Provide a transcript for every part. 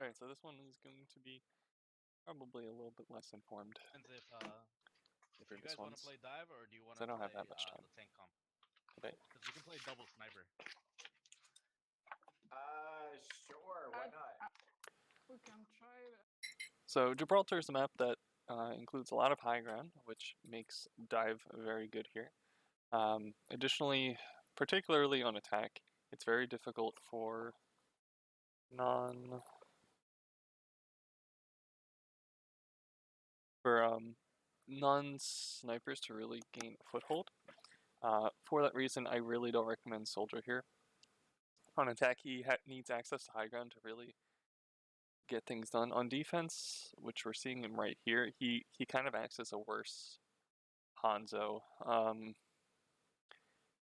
Alright, so this one is going to be probably a little bit less informed. Depends if For you this guys want to one's, play dive or do you want 'cause to I don't play have that much time. the tank comp? Okay. Because we can play double sniper. Sure, why not? We can try that. So Gibraltar is a map that includes a lot of high ground, which makes dive very good here. Additionally, particularly on attack, it's very difficult for non snipers to really gain a foothold. For that reason, I really don't recommend Soldier here. On attack, he needs access to high ground to really get things done. On defense, which we're seeing him right here, he kind of acts as a worse Hanzo.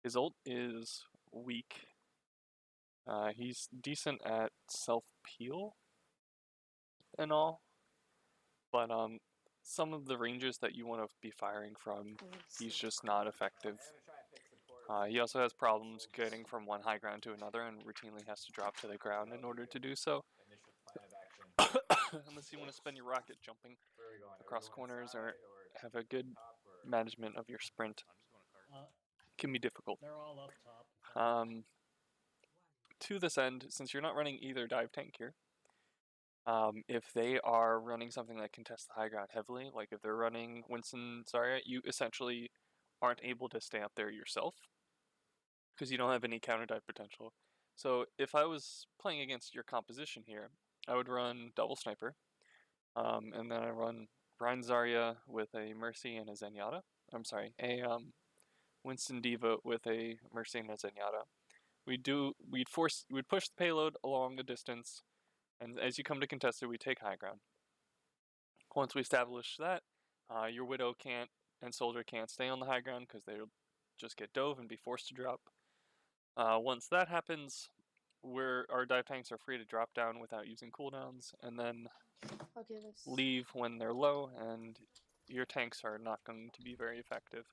His ult is weak. He's decent at self-peel and all, but some of the ranges that you want to be firing from, he's just not effective. He also has problems getting from one high ground to another and routinely has to drop to the ground in order to do so. Unless you want to spend your rocket jumping across corners or have a good management of your sprint. I'm just going to cart. It can be difficult. They're all up top. To this end, since you're not running either dive tank here, if they are running something that contests the high ground heavily, like if they're running Winston Zarya, you essentially aren't able to stay up there yourself because you don't have any counter dive potential. So if I was playing against your composition here, I would run double sniper, and then I run Brian Zarya with a Mercy and a Zenyatta. I'm sorry, a Winston Diva with a Mercy and a Zenyatta. We'd push the payload along a distance, and as you come to contested, we take high ground. Once we establish that, your Widow can't and Soldier can't stay on the high ground because they'll just get dove and be forced to drop. Once that happens, our dive tanks are free to drop down without using cooldowns, and then leave when they're low, and your tanks are not going to be very effective.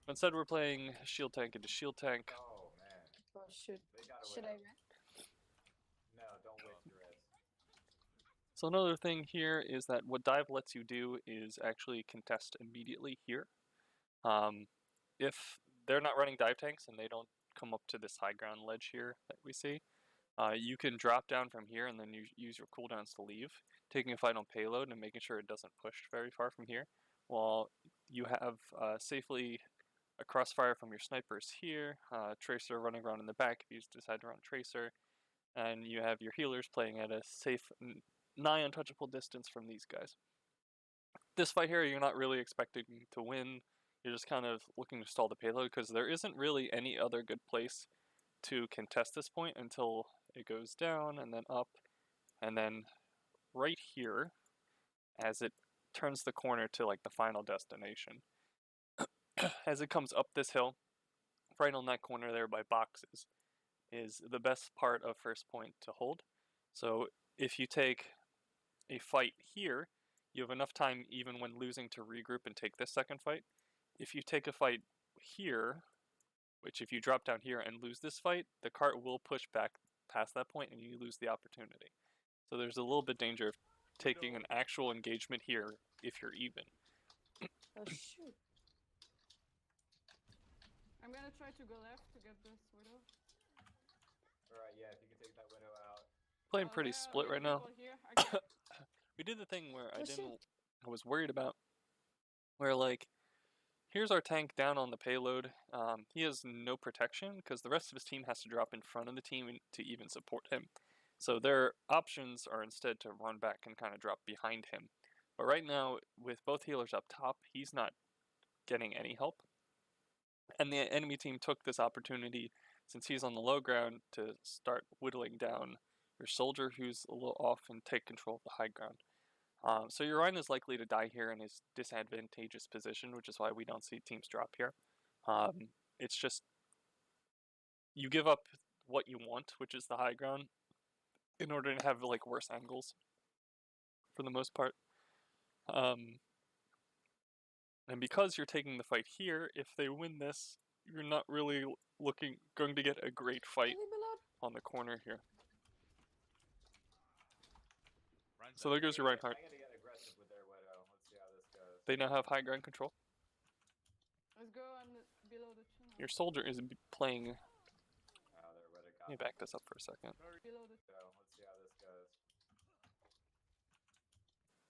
Instead, we're playing shield tank into shield tank. Oh man. Oh shoot. Should I run? No, don't waste your res. So another thing here is that what dive lets you do is actually contest immediately here. If they're not running dive tanks and they don't come up to this high ground ledge here that we see, you can drop down from here and then use your cooldowns to leave, taking a fight on payload and making sure it doesn't push very far from here, while you have safely a crossfire from your snipers here, Tracer running around in the back if you decide to run Tracer, and you have your healers playing at a safe, nigh untouchable distance from these guys. This fight here, you're not really expecting to win. You're just kind of looking to stall the payload because there isn't really any other good place to contest this point until it goes down and then up, and then right here, as it turns the corner to like the final destination. As it comes up this hill, right on that corner there by boxes, is the best part of first point to hold. So if you take a fight here, you have enough time even when losing to regroup and take this second fight. If you take a fight here, which if you drop down here and lose this fight, the cart will push back past that point and you lose the opportunity. So there's a little bit danger of taking an actual engagement here if you're even. Oh shoot. I'm gonna try to go left to get this Widow. Alright, yeah, if you can take that Widow out. Playing pretty split right now. Here. Okay. We did the thing where Oh, shit. I was worried about, where like, here's our tank down on the payload. He has no protection because the rest of his team has to drop in front of the team to even support him. So their options are instead to run back and kind of drop behind him. But right now, with both healers up top, he's not getting any help. And the enemy team took this opportunity, since he's on the low ground, to start whittling down your soldier who's a little off and take control of the high ground. So your Rhine is likely to die here in his disadvantageous position, which is why we don't see teams drop here. It's just, you give up what you want, which is the high ground, in order to have like worse angles, for the most part. And because you're taking the fight here, if they win this, you're not really going to get a great fight on the corner here. So there goes your Reinhardt. I'm gonna get aggressive with their Widow. Let's see how this goes. They now have high ground control. Let's go on below the channel. Your soldier is playing. Oh, their Widow got Let me back this up for a second. Below the So let's see how this goes.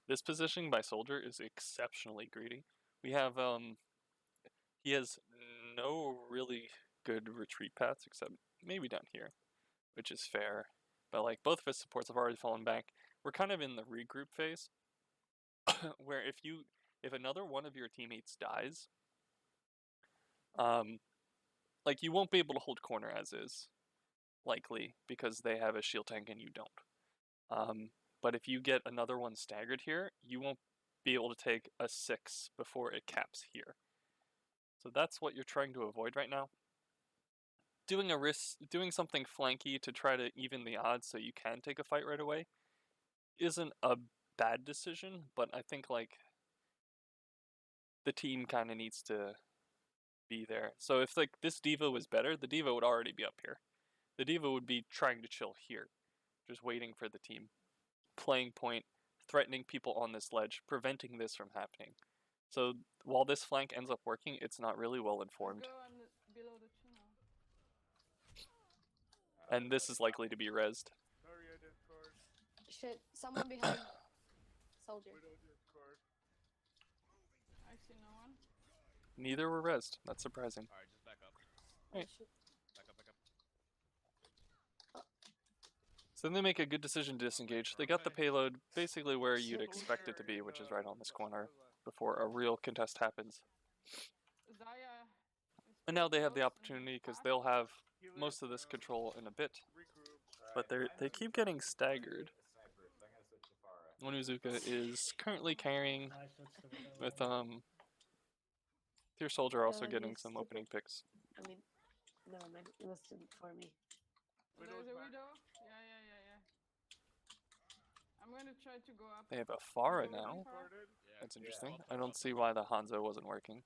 This positioning by soldier is exceptionally greedy. We have he has no really good retreat paths except maybe down here, which is fair. But like both of his supports have already fallen back. We're kind of in the regroup phase, where if another one of your teammates dies, like you won't be able to hold corner as is, likely because they have a shield tank and you don't. But if you get another one staggered here, you won't be able to take a 6 before it caps here. So that's what you're trying to avoid right now. Doing something flanky to try to even the odds so you can take a fight right away isn't a bad decision, but I think like the team kind of needs to be there. So if like this diva was better, the diva would already be up here. The diva would be trying to chill here, just waiting for the team, playing point, threatening people on this ledge, preventing this from happening. So while this flank ends up working, it's not really well informed. Let's go on below the channel. And this is likely to be rezzed. Shit, someone behind. Soldier. I see no one. Neither were rezzed. That's surprising. Alright, just back up. Right. Shit. Back up, back up. So then they make a good decision to disengage. They got the payload basically where you'd expect it to be, which is right on this corner, before a real contest happens. Zaya. And now they have the opportunity because they'll have most of this control in a bit. But they keep getting staggered. Onuzuka is currently carrying I switched to Widow. with Tier Soldier also getting some opening picks. I mean, never mind. It listed for me. There's a widow. Yeah. I'm gonna try to go up. They have a Pharah Go now. Pharah. Yeah. That's interesting. I don't see why the Hanzo wasn't working.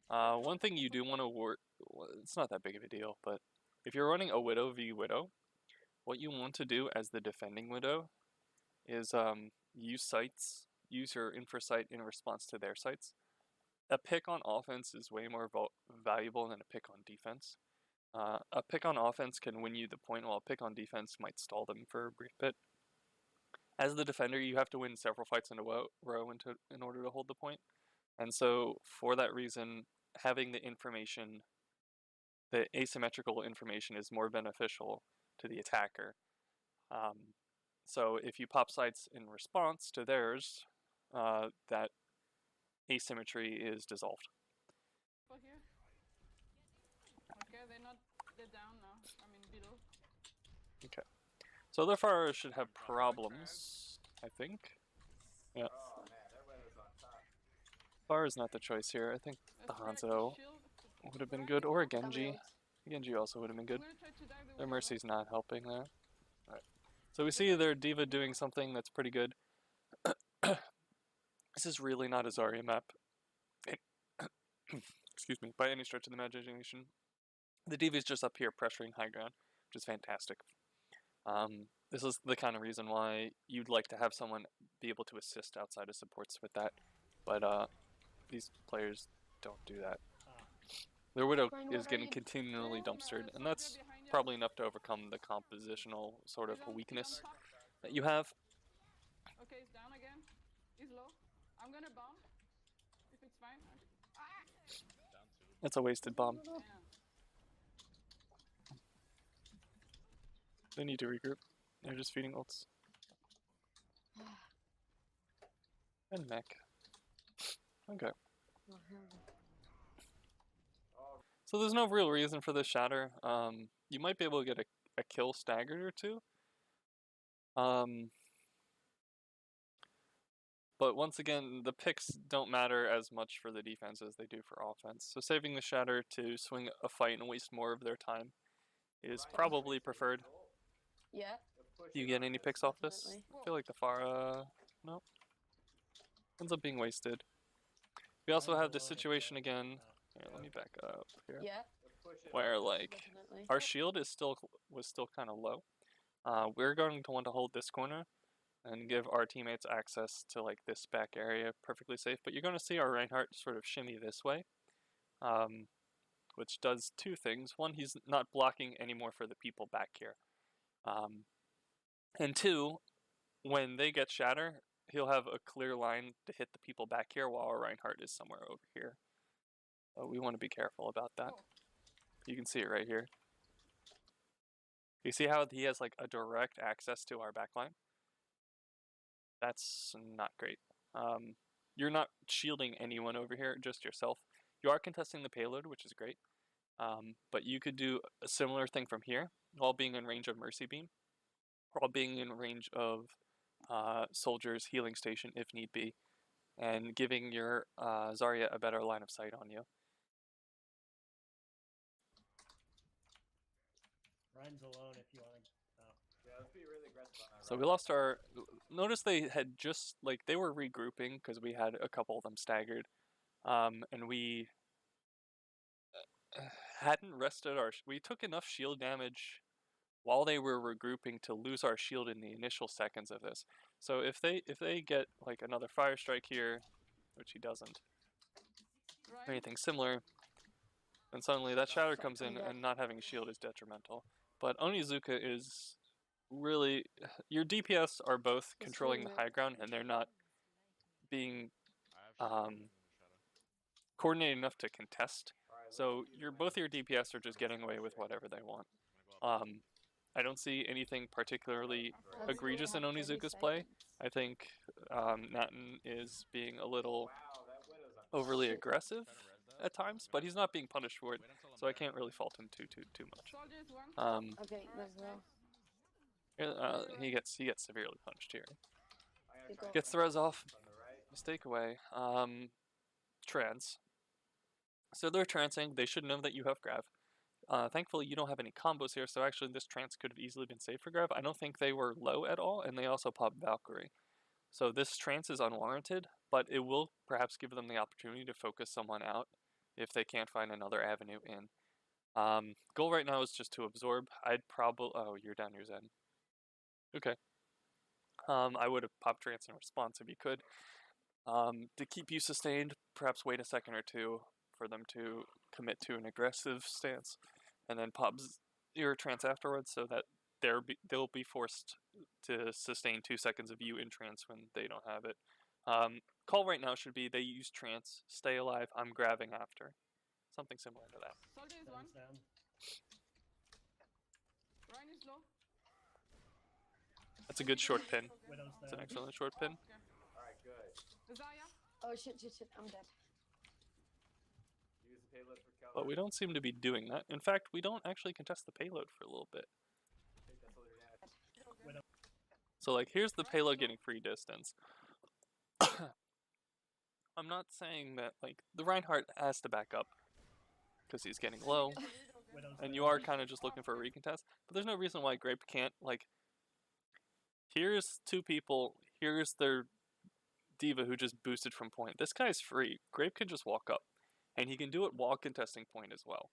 Oh, One thing you do want to work, well, it's not that big of a deal, but if you're running a Widow v Widow, what you want to do as the defending Widow is use sights, use your infra sight in response to their sights. A pick on offense is way more valuable than a pick on defense. A pick on offense can win you the point, while a pick on defense might stall them for a brief bit. As the defender, you have to win several fights in a row in order to hold the point. And so, for that reason, having the information, the asymmetrical information, is more beneficial to the attacker. So if you pop sights in response to theirs, that asymmetry is dissolved. over here. Okay, they're down now. I mean below. Okay. So the Pharah should have problems, I think. Yeah. Oh man, their Widow's on top. Pharah's not the choice here. I think the Let's try to Hanzo shield would have been Pharah. good, or a Double Genji. ult. Genji also would have been I'm good. gonna try to dive the Their widow. Mercy's not helping there. Alright. So we see their Diva doing something that's pretty good. This is really not a Zarya map. Excuse me, by any stretch of the imagination. The Diva is just up here pressuring high ground, which is fantastic. This is the kind of reason why you'd like to have someone be able to assist outside of supports with that, but these players don't do that. Their Widow Ryan, is what are getting you- continually Oh, dumpstered, no, and soldier that's behind us. probably enough to overcome the compositional sort of He's on weakness top. that you have. Okay, he's down again. He's low. I'm gonna bomb. If it's fine. Ah! Down two. It's a wasted bomb. Yeah. They need to regroup. They're just feeding ults. And mech. Okay. So there's no real reason for this shatter. You might be able to get a kill staggered or two. But once again, the picks don't matter as much for the defense as they do for offense. So saving the shatter to swing a fight and waste more of their time is probably preferred. Yeah. Do you get any picks off this? Definitely. I feel like the Pharah, no. Ends up being wasted. We also have this situation again. Here, let me back up here. Yeah. Where like Definitely. our shield was still kind of low. We're going to want to hold this corner and give our teammates access to like this back area perfectly safe. But you're going to see our Reinhardt sort of shimmy this way, which does two things. One, he's not blocking anymore for the people back here. And two, when they get shatter, he'll have a clear line to hit the people back here while our Reinhardt is somewhere over here. So we want to be careful about that. Oh. You can see it right here. You see how he has like a direct access to our backline? That's not great. You're not shielding anyone over here, just yourself. You are contesting the payload, which is great. But you could do a similar thing from here, while being in range of Mercy Beam, while being in range of Soldier's healing station if need be, and giving your Zarya a better line of sight on you. Ryan's alone if you want to. Oh. Yeah, let's be really aggressive on that. So we lost our. Notice they had just like they were regrouping because we had a couple of them staggered, and we hadn't rested our. We took enough shield damage while they were regrouping to lose our shield in the initial seconds of this. So if they get like another fire strike here, which he doesn't, or Ryan, anything similar, and suddenly that shatter comes in, and not having a shield is detrimental. But Onizuka is really, your DPS are both controlling the high ground, and they're not being I have shadow in the shadow. coordinated enough to contest. Alright, So both your DPS are just getting away with whatever they want. I'm gonna go up. I don't see anything particularly Let's egregious in go, 30 Onizuka's play. seconds. I think Natten is being a little wow, that widow's on overly Shit. aggressive Try to res that. at times, but he's not being punished for it, Wait until I'm so I back. can't really fault him too much. Soldier is one. Okay, let's go. He gets severely punished here. I'm Good gonna try goal. Gets the res off. on the right. Mistake away. Trans. So they're transing. They should know that you have Grav. Thankfully, you don't have any combos here, so actually this trance could have easily been saved for Grav. I don't think they were low at all, and they also popped Valkyrie. So this trance is unwarranted, but it will perhaps give them the opportunity to focus someone out if they can't find another avenue in. Goal right now is just to absorb. I'd probably... Oh, you're down your Zen. Okay. I would have popped trance in response if you could. To keep you sustained, perhaps wait a second or two for them to commit to an aggressive stance, and then pop your trance afterwards, so that they'll be forced to sustain 2 seconds of you in trance when they don't have it. Call right now should be they use trance, stay alive, I'm grabbing after. Something similar to that. Soldier is one. Sun's down. Ryan is low. That's a good short pin. Widow's It's an down. excellent short pin. Okay. Alright, good. Zarya. Oh shit, I'm dead. Use the payload for cover. But we don't seem to be doing that. In fact, we don't actually contest the payload for a little bit. Take that soldier down. Okay. Widow. So like, here's the payload getting free distance. I'm not saying that like the Reinhardt has to back up because he's getting low, Widow's and down. you are kind of just looking for a recontest. But there's no reason why Grape can't like. Here's two people. Here's their diva who just boosted from point. This guy's free. Grape can just walk up, and he can do it while contesting point as well.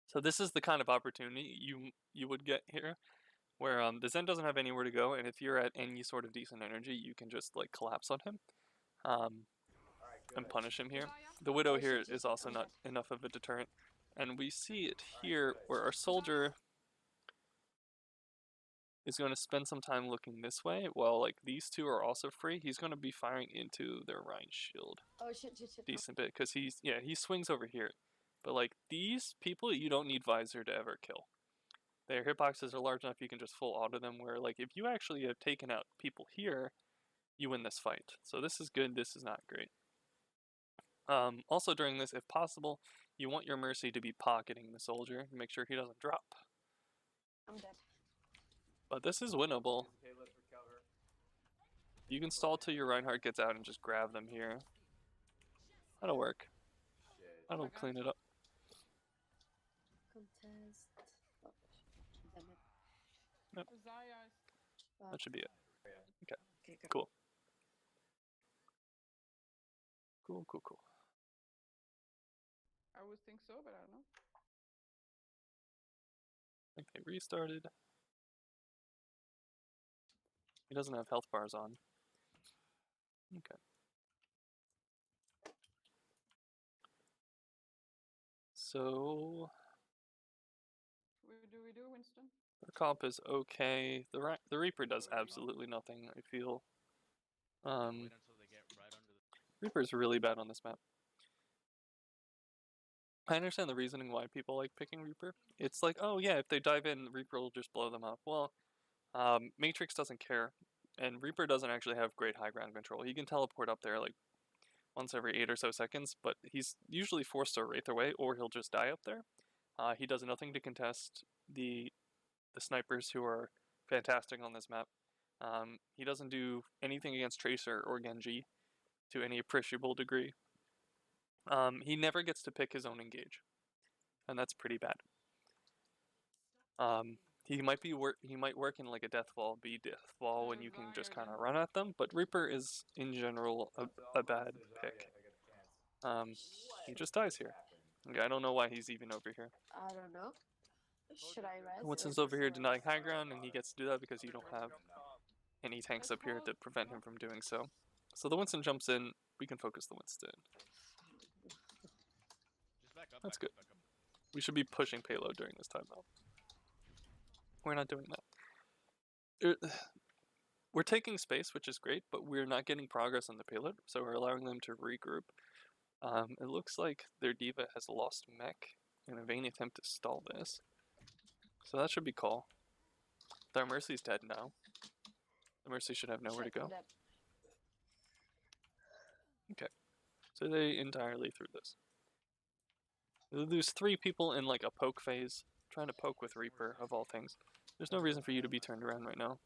So this is the kind of opportunity you would get here, where the Zen doesn't have anywhere to go, and if you're at any sort of decent energy, you can just like collapse on him, Alright, good. and punish him here. Zarya. The Widow Oh, here shit, is also I'm not dead. enough of a deterrent, and we see it here where our soldier is going to spend some time looking this way, while like these two are also free. He's going to be firing into their Rhine shield Oh shit. decent bit, because he swings over here. But like these people, you don't need visor to ever kill. Their hitboxes are large enough you can just full auto them, where like if you actually have taken out people here, you win this fight. So this is good, this is not great. Also during this, if possible, you want your Mercy to be pocketing the soldier to make sure he doesn't drop. I'm dead. But this is winnable. Use the payload for cover. You can stall till your Reinhardt gets out and just grab them here. That'll work. Shit. That'll clean it up. Contest. Oh, damn it. Zarya is. That should be it. Okay, Cool. Cool. I would think so, but I don't know. I think they restarted. He doesn't have health bars on. Okay. So What do we do, Winston? the comp is okay. The Reaper does absolutely nothing, I feel. Wait until they get right under the. Reaper's really bad on this map. I understand the reasoning why people like picking Reaper. It's like, oh yeah, if they dive in, Reaper will just blow them up. Well, Matrix doesn't care, and Reaper doesn't actually have great high ground control. He can teleport up there like once every 8 or so seconds, but he's usually forced to wraith away, or he'll just die up there. He does nothing to contest the snipers who are fantastic on this map. He doesn't do anything against Tracer or Genji to any appreciable degree. He never gets to pick his own engage, and that's pretty bad. He might work in like a death wall, be death wall when you can just kind of run at them, but Reaper is in general a bad pick. He just dies here. Okay, I don't know why he's even over here. I don't know. Should I res? Winston's over here denying high ground, and he gets to do that because you don't have any tanks up here to prevent him from doing so. So the Winston jumps in. We can focus the Winston. Just back up. That's back good. Up, back up. We should be pushing payload during this time, though. We're not doing that. We're taking space, which is great, but we're not getting progress on the payload, so we're allowing them to regroup. It looks like their diva has lost mech in a vain attempt to stall this. So that should be call. Their Mercy's dead now. The Mercy should have nowhere to go. Okay. So they entirely threw this. There's 3 people in like a poke phase, trying to poke with Reaper, of all things. There's no reason for you to be turned around right now.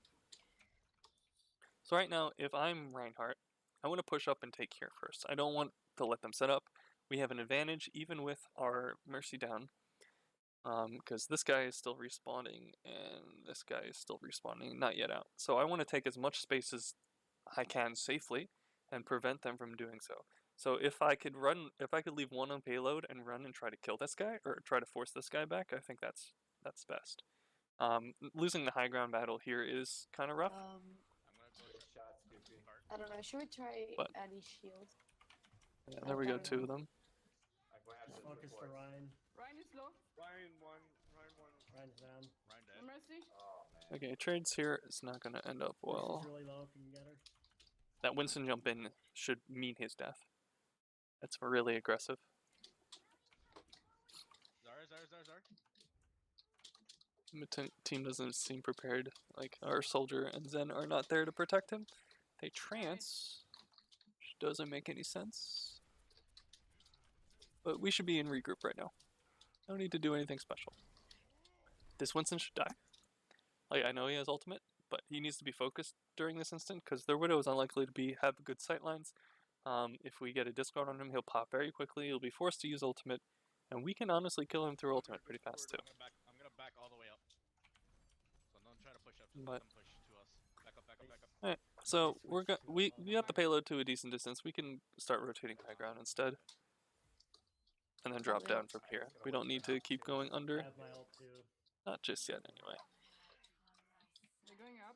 So right now, if I'm Reinhardt, I want to push up and take here first. I don't want to let them set up. We have an advantage even with our Mercy down. Because this guy is still respawning, and this guy is still respawning, not yet out. So I want to take as much space as I can safely, and prevent them from doing so. So if I could leave one on payload and run and try to kill this guy, or try to force this guy back, I think that's best. Losing the high ground battle here is kind of rough. I'm gonna go Good shot, Scoopy. I don't know. Should we try But- any shield? Yeah, there we go, 2 of them. Like, what happens Just to the focus the force? Ryan. Ryan is low. Ryan one. Ryan's down. Ryan No dead. mercy. Oh, man. Okay, trades here is not going to end up well. She's really low if you can get her. That Winston jump in should mean his death. That's really aggressive. Zar. The team doesn't seem prepared. Like, our soldier and Zen are not there to protect him. They trance, which doesn't make any sense. But we should be in regroup right now. No need to do anything special. This Winston should die. Like, I know he has ultimate, but he needs to be focused during this instant because their Widow is unlikely to have good sightlines. If we get a discard on him, he'll pop very quickly. He'll be forced to use ultimate, and we can honestly kill him through ultimate pretty fast too. I'm gonna back all the way up. So don't try to push up. But- Come push to us. Back up. Alright, so we got the payload to a decent distance. We can start rotating high ground instead, and then drop down from here. We don't need to keep going I under. have my ult too. Not just yet, anyway. They're going up.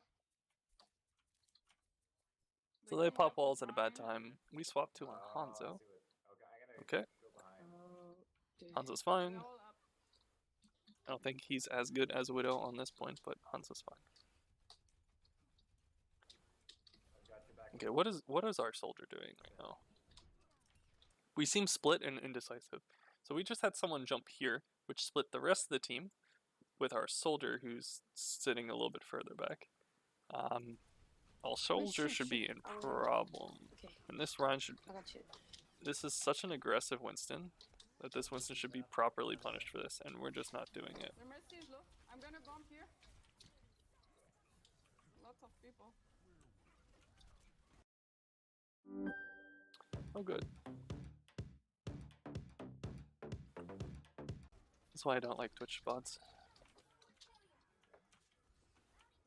So They're they going pop up with walls at a bad Ryan. time. We swap to on I'll Hanzo. see what- Okay, I'm gonna Okay. go behind. Oh, dude. Hanzo's They're fine. all up. I don't think he's as good as Widow on this point, but Hanzo's fine. I've got your back. Okay, what is our soldier doing right now? We seem split and indecisive. So we just had someone jump here, which split the rest of the team, with our soldier who's sitting a little bit further back. Our soldier should be in problem. Okay, And this Ryan should. I got you. This is such an aggressive Winston that this Winston should be properly punished for this, and we're just not doing it. The mercy is low. I'm gonna bomb here. Lots of people. Oh, good. That's why I don't like Twitch bots.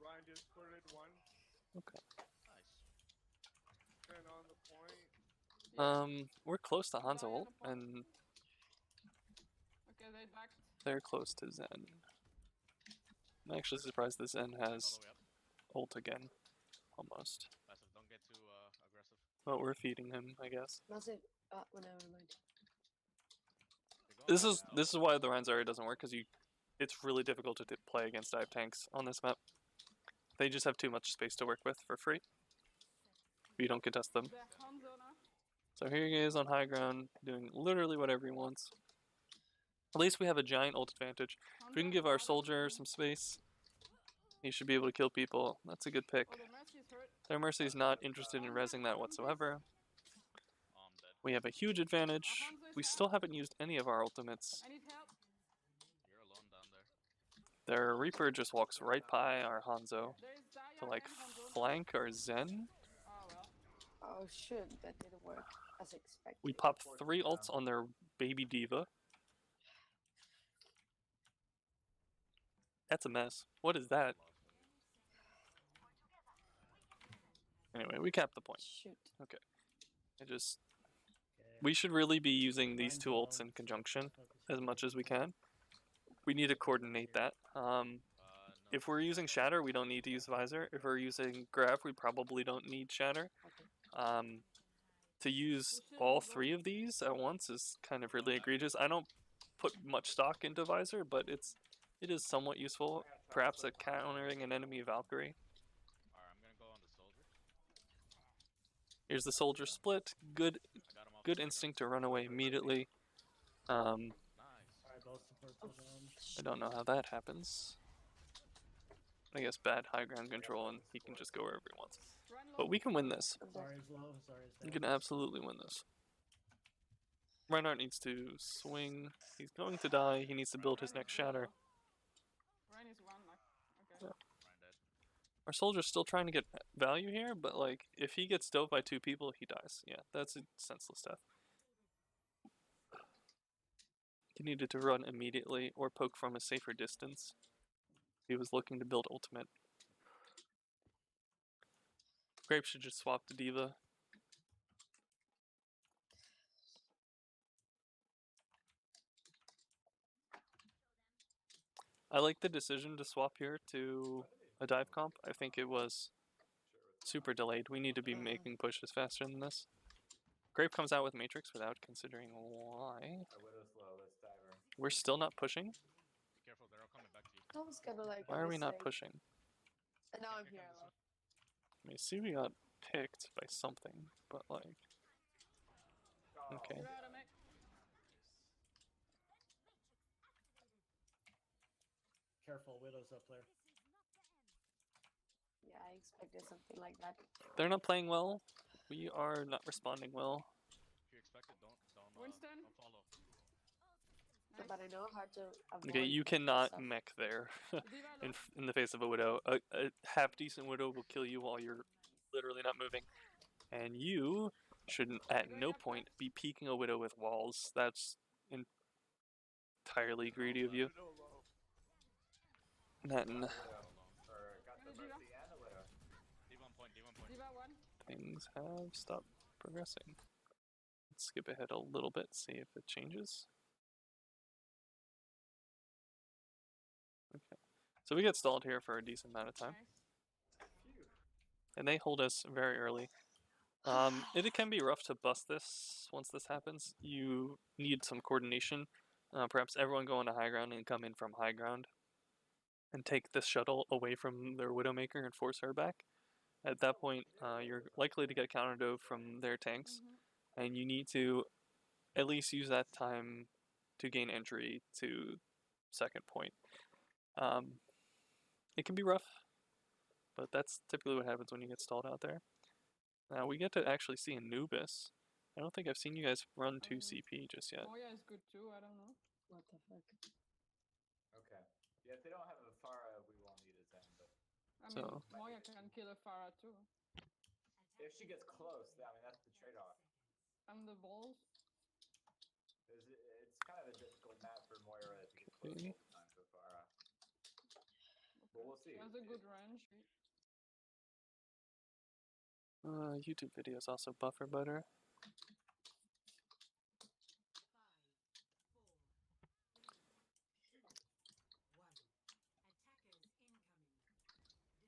Ryan just put it one. Okay. Nice. And on the point. We're close to Hanzo Ryan ult, on the point. and Okay, they backed. they're close to Zen. I'm actually surprised that Zen All has the way up. ult again. almost. Passive, don't get too aggressive. But we're feeding him, I guess. Massive. Well, never mind. They're going This is now. why the Renzari doesn't work, because it's really difficult to play against dive tanks on this map. They just have too much space to work with for free. You don't contest them. They're Hanzo now. So here he is on high ground, doing literally whatever he wants. At least we have a giant ult advantage. If we can give our soldier some space, he should be able to kill people. That's a good pick. Oh, the Mercy's hurt. Their Mercy's not interested in rezzing that whatsoever. Oh, I'm dead. We have a huge advantage. We still haven't used any of our ultimates. I need help. You're alone down there. Their Reaper just walks right by our Hanzo There is Daya to like and Hanzo. flank our Zen. Oh well. Oh shit, that didn't work as expected. We popped 3 ults on their baby diva. That's a mess. What is that? Anyway, we capped the point. Shoot. I just Okay. we should really be using these Ryan's 2 ults alone, in so conjunction focus as on much the as we can. We need to coordinate that. No, If we're using Shatter, we don't need to use Visor. If we're using Grav, we probably don't need Shatter. Okay. To use all 3 of these at once is kind of really egregious. I don't put much stock into Visor, but it is somewhat useful. Perhaps at countering an enemy Valkyrie. Alright, I'm gonna go on the soldier. Here's the soldier split. Good I got him off good the instinct to run away immediately. Nice. Alright, both supports are down. I don't know how that happens. I guess bad high ground control and he can just go wherever he wants. Run low. But we can win this. Zarya's low, Zarya's We down. can absolutely win this. Reinhardt needs to swing. He's going to die. He needs to build his next shatter. Ryan is one, like, okay. Yeah. Ryan dead. Our soldier's still trying to get value here, but like if he gets dove by 2 people, he dies. Yeah, that's a senseless death. He needed to run immediately or poke from a safer distance. He was looking to build ultimate. Grape should just swap to Diva. I like the decision to swap here to a dive comp. I think it was super delayed. We need to be making pushes faster than this. Grape comes out with Matrix without considering why. A widow's low, let's dive her. We're still not pushing. Be careful, they're all coming back to you. I was gonna like. Why are we not say- pushing? And now I'm Okay, here come alone. I mean, see, we got picked by something, but like, Oh, okay. Get out of me. Careful, Widow's up there. Yeah, I expected something like that. They're not playing well. We are not responding well. If you expect it, don't Winston? don't follow. Nice. But I know how to avoid. Okay, you that cannot stuff. mech there Diva low. in the face of a widow. A half decent widow will kill you while you're literally not moving, and you should at no point be peeking a widow with walls. That's entirely greedy of you. Then Or got the Gonna mercy and the widow. D1 point, D1 point. Diva one. things have stopped progressing. Let's skip ahead a little bit, see if it changes. Okay, so we get stalled here for a decent amount of time, Nice. and they hold us very early. It can be rough to bust this once this happens. You need some coordination. Perhaps everyone go onto high ground and come in from high ground and take this shuttle away from their Widowmaker and force her back. At that point, you're likely to get counter dove from their tanks, and you need to at least use that time to gain entry to second point. It can be rough, but that's typically what happens when you get stalled out there. Now we get to actually see Anubis. I don't think I've seen you guys run 2 CP just yet. Moya is good too, I don't know. What the fuck? Okay. Yeah, if they don't have a Pharah, we won't need a Zen, but I mean, So- Moya can kill a Pharah too. if she gets close, I mean, that's the trade-off. And the balls. It's kind of a difficult map for Moira to get close Okay. all the time to Pharah. But we'll see. Has a good range. YouTube videos also buffer better.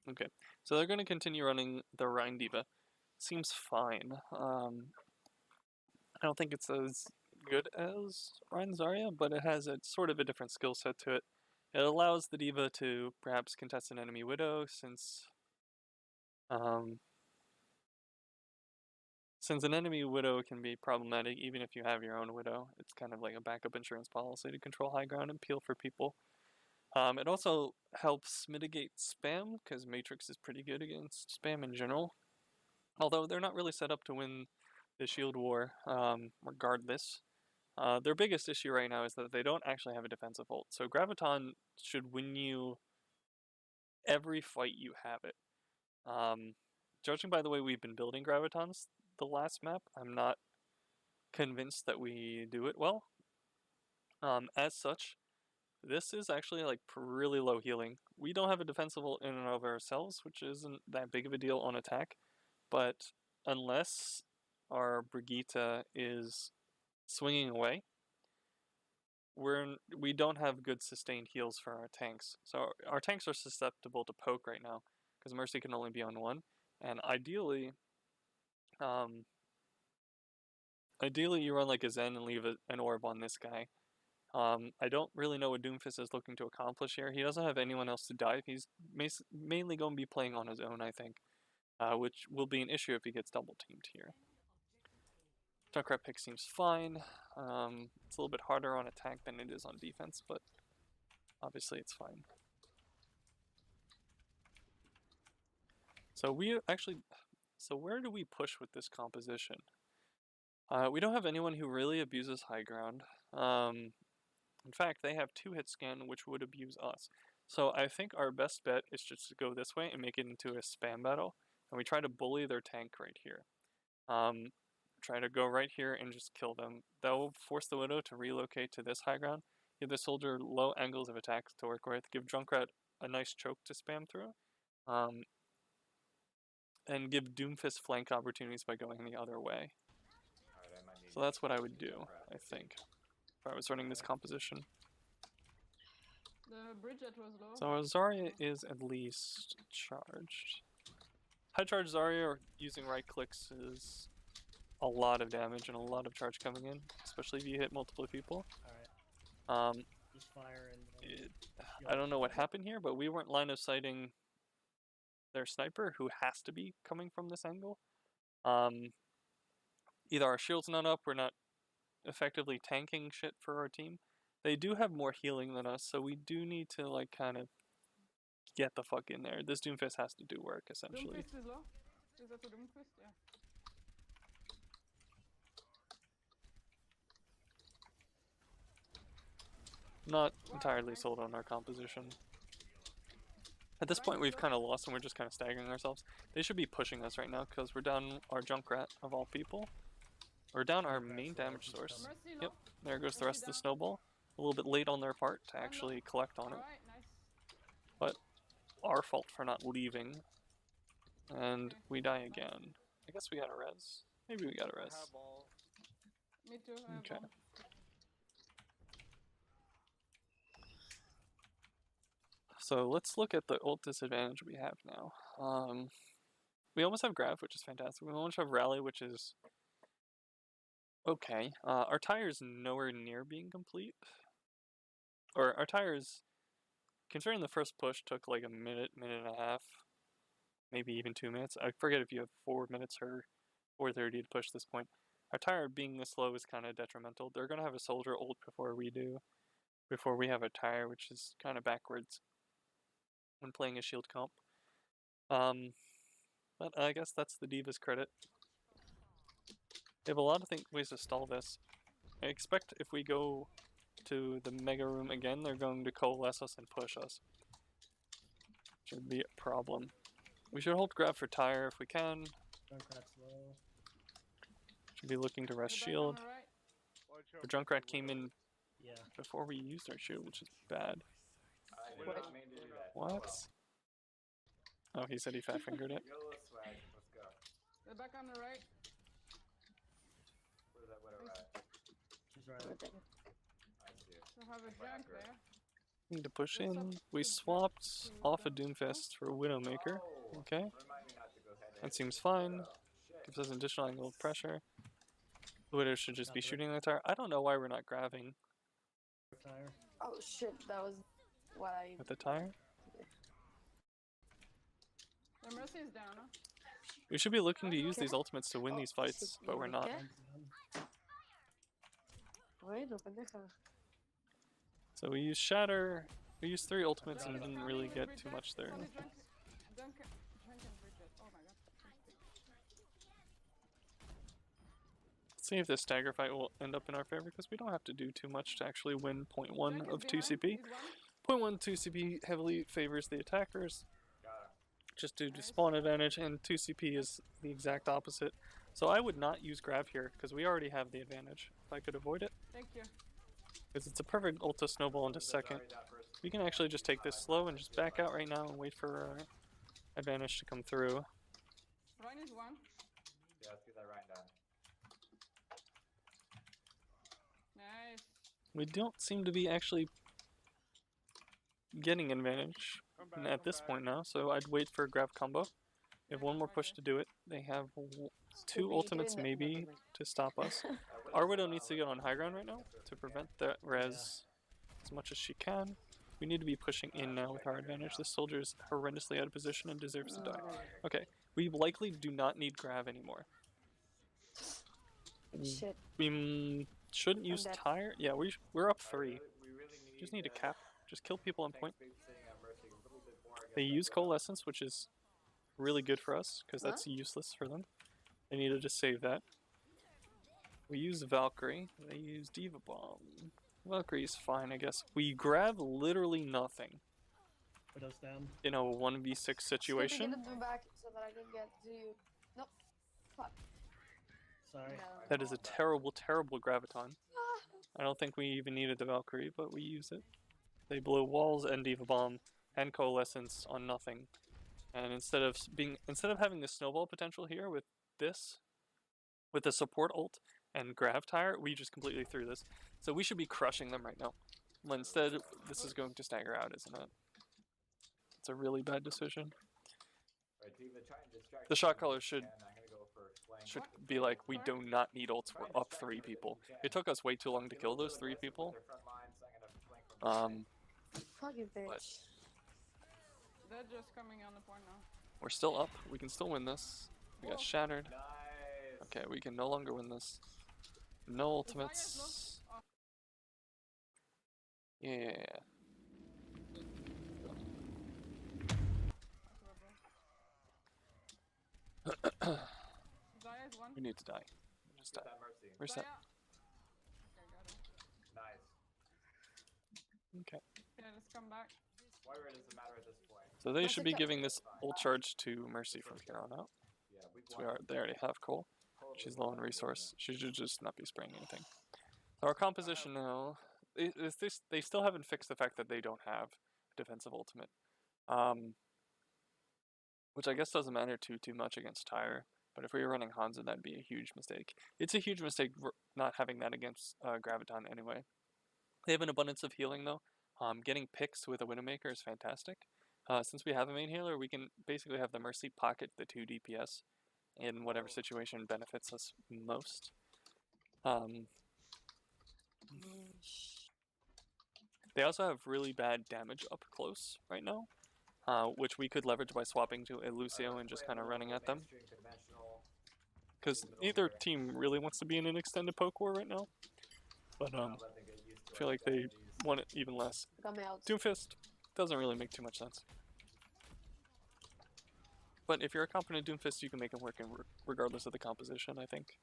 Okay, so they're going to continue running the Rhine Diva. Seems fine. I don't think it's as good as Rhine Zarya, but it has a sort of a different skill set to it. It allows the Diva to perhaps contest an enemy Widow, since an enemy Widow can be problematic even if you have your own Widow. It's kind of like a backup insurance policy to control high ground and peel for people. It also helps mitigate spam, because Matrix is pretty good against spam in general. Although they're not really set up to win the shield war, regardless. Their biggest issue right now is that they don't actually have a defensive ult. So Graviton should win you every fight you have it. Judging by the way we've been building Gravitons the last map, I'm not convinced that we do it well. As such, this is actually like really low healing. We don't have a defensive ult in and of ourselves, which isn't that big of a deal on attack, but unless our Brigitte is swinging away, we don't have good sustained heals for our tanks. So our tanks are susceptible to poke right now, because Mercy can only be on one, and ideally you run like a Zen and leave an orb on this guy. I don't really know what Doomfist is looking to accomplish here. He doesn't have anyone else to dive. He's mainly going to be playing on his own, I think, which will be an issue if he gets double teamed here. Junkrat pick seems fine. It's a little bit harder on attack than it is on defense, but obviously it's fine. So where do we push with this composition? We don't have anyone who really abuses high ground. In fact, they have 2-hit scan, which would abuse us. So I think our best bet is just to go this way and make it into a spam battle, and we try to bully their tank right here. Try to go right here and just kill them. That will force the Widow to relocate to this high ground, give the soldier low angles of attack to work with, give Junkrat a nice choke to spam through, and give Doomfist flank opportunities by going the other way. So that's what I would do, I think, if I was running this composition. The Bridget was low. So our Zarya is at least charged. High charge Zarya or using right clicks is a lot of damage and a lot of charge coming in, especially if you hit multiple people. Alright. Just fire and I don't know what happened here, but we weren't line of sighting their sniper, who has to be coming from this angle. Either our shield's not up, we're not effectively tanking shit for our team. They do have more healing than us, so we do need to like kind of get the fuck in there. This Doomfist has to do work, essentially. Doomfist is low. Is that the Doomfist? Yeah. Not entirely sold on our composition. At this point, we've kind of lost and we're just kind of staggering ourselves. They should be pushing us right now because we're down our Junkrat, of all people. We're down our main damage source. Mercy Yep, low. there goes the rest of the snowball. A little bit late on their part to actually collect on it. Alright, nice. But our fault for not leaving. And we die again. I guess we got a res. Maybe we got a res. Me too. I have Okay. one. So let's look at the ult disadvantage we have now. We almost have Grav, which is fantastic. We almost have Rally, which is okay. Our tire's nowhere near being complete. Or our tires, considering the first push took like a minute, minute and a half, maybe even 2 minutes. I forget if you have 4 minutes or 4:30 to push this point. Our tire being this slow is kind of detrimental. They're going to have a soldier ult before we do. Before we have a tire, which is kind of backwards when playing a shield comp. But I guess that's the Diva's credit. They have a lot of ways to stall this. I expect if we go to the mega room again, they're going to coalesce us and push us. Should be a problem. We should hold grab for tire if we can. Junkrat's low. Should be looking to rest The back on shield. the right. The Junkrat came in Yeah. before we used our shield, which is bad. I did not mean to do that. What? Oh, he said he fat fingered it. Yo, swag. Let's go. The back on the right. Where's that Widow at? She's right. Everything. I see it. So have a junk there. Need to push in. We swapped off a Doomfist for a Widowmaker. Okay, Remind me not to go head that seems fine. Gives us additional angle of pressure. The Widow should just be shooting the tire. I don't know why we're not grabbing Tire. Oh shit, that was what I. with the tire. The Mercy is down, huh? We should be looking to use these ultimates to win these fights, but we're not. Bueno, pendeja. So we use Shatter. We used 3 ultimates and didn't really get too much there. Somebody drunk and bridges. Oh my god. Let's see if this stagger fight will end up in our favor, because we don't have to do too much to actually win 0.1 of 2 CP. 0.1 2 CP heavily favors the attackers, just due to spawn advantage, and 2 CP is the exact opposite. So I would not use Grav here, because we already have the advantage, if I could avoid it. Thank you. Because it's a perfect ult to snowball into second. We can actually just take this slow and just back out right now and wait for our advantage to come through. Ryan is one. Yeah, let's get that Ryan down. Nice. We don't seem to be actually getting advantage at this point now, so I'd wait for a Grav combo. We have one more push to do it. They have 2 ultimates maybe to stop us. Our Widow needs to get on high ground right now to prevent that res as much as she can. We need to be pushing in now with our advantage. This soldier is horrendously out of position and deserves to die. Okay, we likely do not need Grav anymore. Shit. We shouldn't use dead. tire. Yeah, we're up 3. Just need to cap. Just kill people on point. They use Coalescence, which is really good for us, because that's useless for them. They need to just save that. We use Valkyrie. They use Diva Bomb. Valkyrie's fine, I guess. We grab literally nothing Widow's down. in a 1v6 situation. Get him back so that I can get to you. Nope. Fuck. Sorry. No. That is a terrible, terrible graviton. I don't think we even needed the Valkyrie, but we use it. They blow walls and Diva Bomb and Coalescence on nothing. And instead of having the snowball potential here with this, with the support ult and Grav tire, we just completely threw this. So we should be crushing them right now. But instead, this is going to stagger out, isn't it? It's a really bad decision. The shot caller should be like, we do not need ults, we're up 3 people. It took us way too long to kill those 3 people. Fucking bitch. They're just coming on the point now. We're still up. We can still win this. We got shattered. Okay, we can no longer win this. No ultimates. Yeah. Zaya is one. We need to die. Just die. Reset. Zaya. Okay, got it. Nice. Okay. Yeah, let's come back. Whatever, it doesn't matter at this point. So they should be giving this ult charge to Mercy from here on out. Yeah, So they already have Cole. She's low on resource. She should just not be spraying anything. So our composition now, they still haven't fixed the fact that they don't have defensive ultimate. Which I guess doesn't matter too much against Tyre. But if we were running Hanzo, that'd be a huge mistake. It's a huge mistake not having that against Graviton anyway. They have an abundance of healing though. Getting picks with a Widowmaker is fantastic. Since we have a main healer, we can basically have the Mercy pocket the 2 DPS in whatever situation benefits us most. They also have really bad damage up close right now, which we could leverage by swapping to a Lucio and just kind of running at them. Because neither team really wants to be in an extended poke war right now. But I feel like they want it even less. Doomfist doesn't really make too much sense. But if you're a competent Doomfist, you can make him work regardless of the composition, I think.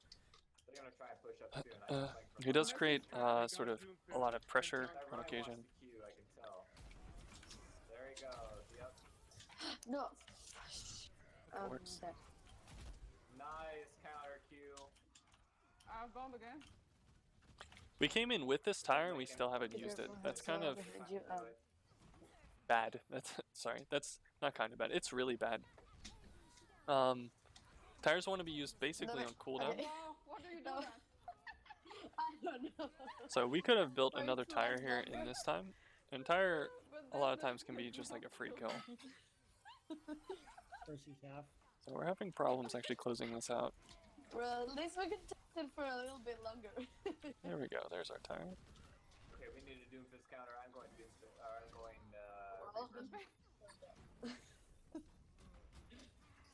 He does create sort of a lot of pressure on occasion. There he goes. Yep. No. Works. Dead. Nice counter Q. Bomb again. We came in with this tire and we still haven't used it. That's kind of bad. That's not kind of bad. It's really bad. Tires want to be used basically on cooldown. Oh, what are you doing? I don't know. So we could have built another tire here in this time. And tire a lot of times can be just like a free kill. Mercy's half. So we're having problems actually closing this out. Well, at least we can test it for a little bit longer. There we go. There's our tire. Okay, we need a Doomfist counter. I'm going Doomfist. I'm going.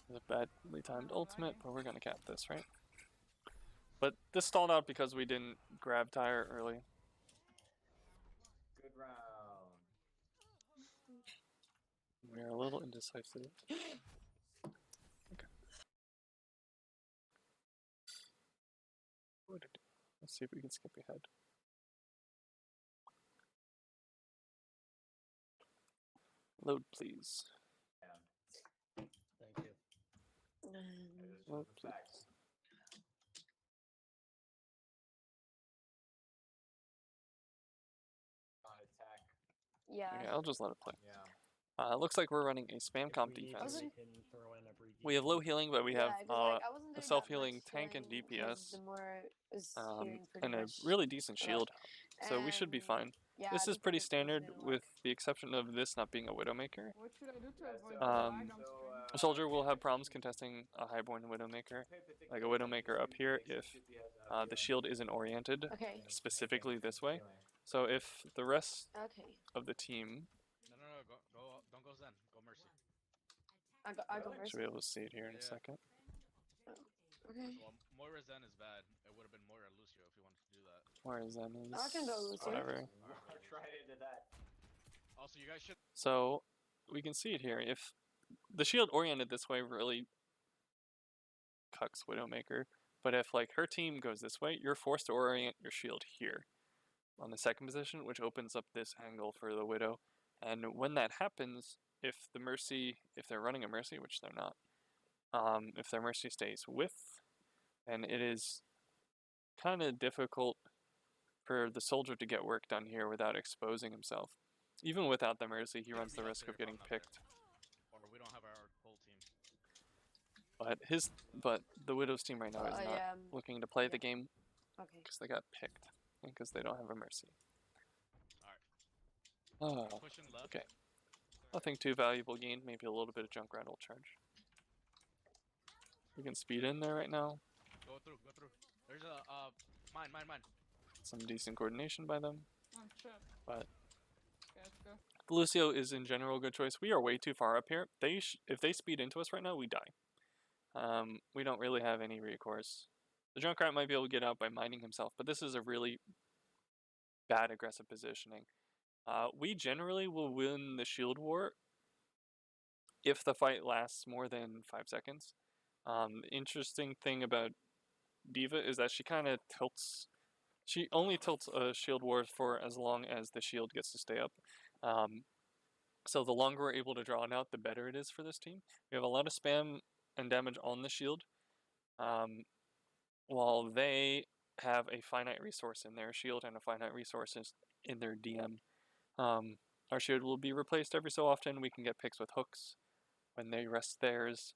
It's a badly timed ultimate, but we're gonna cap this, right? But this stalled out because we didn't grab tire early. Good round. We're a little indecisive. Okay. What did it do? Let's see if we can skip ahead. Load, please. Thank you. Load, please. On attack. Yeah. Okay, I'll just let it play. Yeah. Looks like we're running a spam If comp we need to, defense. we can throw in a breach. We have low healing, but we have Yeah, 'cause, like, I wasn't doing a that self-healing much tank and healing, 'cause DPS, The more is healing pretty and a much really decent a lot. shield. So we should be And, fine. Yeah, This I is don't pretty think it's standard, gonna with work. the exception of this not being a Widowmaker. What should I do to Yeah, avoid so- the lag on Um, screen? A soldier will have problems contesting a highborn Widowmaker, like a Widowmaker up here, if the shield isn't oriented Okay. specifically this way. So if the rest Okay. of the team, No, go, don't go Zen, go Mercy. I go should first. be able to see it here in a Yeah. second. Okay. Well, Moira Zen is bad. It would have been Moira Lucio if you wanted to do that. Where is that? I can go Lucio. Whatever. Right into that. Also, you guys should. So we can see it here. If the shield oriented this way really cucks Widowmaker, but if like her team goes this way, you're forced to orient your shield here on the second position, which opens up this angle for the Widow. And when that happens, if the Mercy, if they're running a Mercy, which they're not, if their Mercy stays with, then it is kind of difficult for the soldier to get work done here without exposing himself. Even without the Mercy, he runs the risk of getting picked. Or we don't have our whole team. But the Widow's team right now is not yeah. looking to play yeah. the game Okay. because they got picked and because they don't have a Mercy. Alright. Oh, Pushing left. okay. Nothing too valuable gained, maybe a little bit of junk rattle charge. We can speed in there right now. Go through. There's a, mine. Some decent coordination by them. Oh shit. But Okay, let's go. Lucio is in general a good choice. We are way too far up here. If they speed into us right now, we die. We don't really have any recourse. The Junkrat might be able to get out by mining himself, but this is a really bad aggressive positioning. We generally will win the shield war if the fight lasts more than 5 seconds. The interesting thing about Diva is that she kind of tilts. She only tilts a shield war for as long as the shield gets to stay up. So the longer we're able to draw it out, the better it is for this team. We have a lot of spam and damage on the shield, while they have a finite resource in their shield and a finite resources in their DM. Our shield will be replaced every so often. We can get picks with hooks when they rest theirs.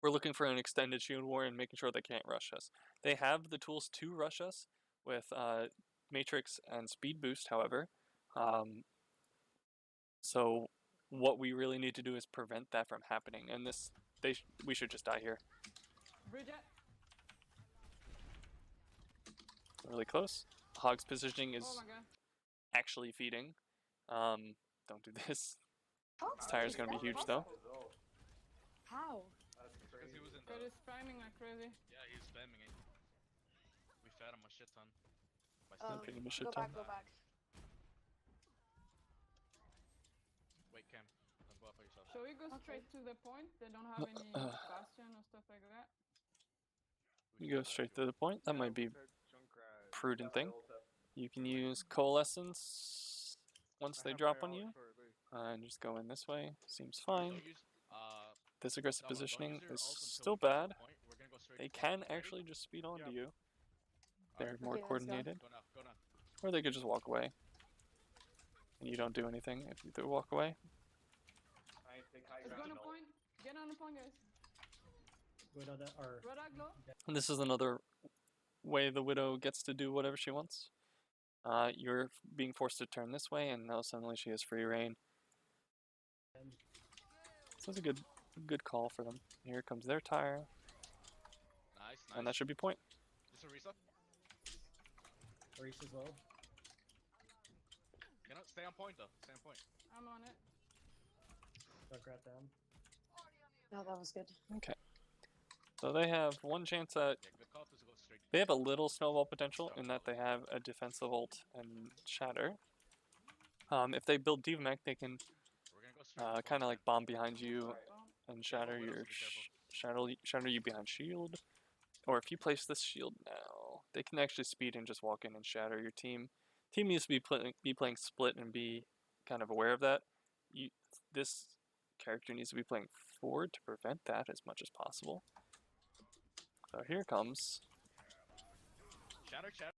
We're looking for an extended shield war and making sure they can't rush us. They have the tools to rush us with Matrix and Speed Boost, however. So what we really need to do is prevent that from happening. And we should just die here. Bridget. Really close. Hog's positioning is Oh my god. actually feeding. Don't do this. Oh, This tire's gonna be huge though. How? That's Because crazy. he was in God the. is spamming like crazy. Yeah, he was spamming it. We fed him a shit ton. By Um, Pretty much go shit back, ton. go back. Wait, Cam. Don't go up by yourself. Shall we go Okay. straight to the point? They don't have any bastion or stuff like that. You go straight to the point. That might be prudent thing. You can use Coalescence once they drop on you, and just go in this way. Seems fine. Don't use, This aggressive Don't use positioning your is ult until still we get to the bad. point. We're gonna go straight They to the can point. Ready? actually just speed onto you. Alright. They're more Okay, let's go. coordinated. Go now. Or they could just walk away. And you don't do anything if you do walk away. I think high Let's go on ground. a point. Get on a point, guys. Widow that or Red eye glow. And this is another way the Widow gets to do whatever she wants. You're being forced to turn this way, and now suddenly she has free reign. So it's a good call for them. Here comes their tire, Nice, nice. and that should be point. This is Orisa. Reese as well. Cannot stay on point though. Stay on point. I'm on it. Junkrat down. No, that was good. Okay. So they have one chance at. Yeah, good call to go straight. They have a little snowball potential in that they have a defensive ult and shatter. If they build D.Va Mech, they can We're gonna go straight. kind of like bomb behind you Bomb. and shatter Widows, your be shatter you behind shield. Or if you place this shield now, they can actually speed and just walk in and shatter your team. Team needs to be playing split and be kind of aware of that. This character needs to be playing forward to prevent that as much as possible. So here it comes. Shatter, shatter.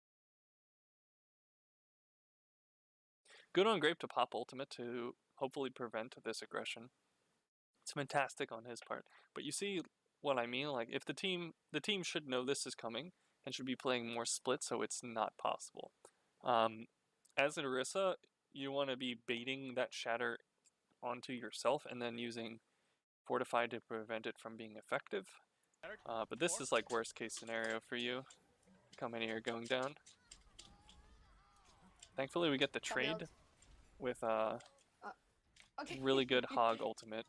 Good on Grape to pop ultimate to hopefully prevent this aggression. It's fantastic on his part. But you see what I mean? Like if the team should know this is coming and should be playing more split so it's not possible. As an Orisa, you want to be baiting that shatter onto yourself and then using Fortify to prevent it from being effective. But this is like worst case scenario for you. Coming here, going down. Thankfully we get the Coming trade out. with Okay. really good Hog ultimate.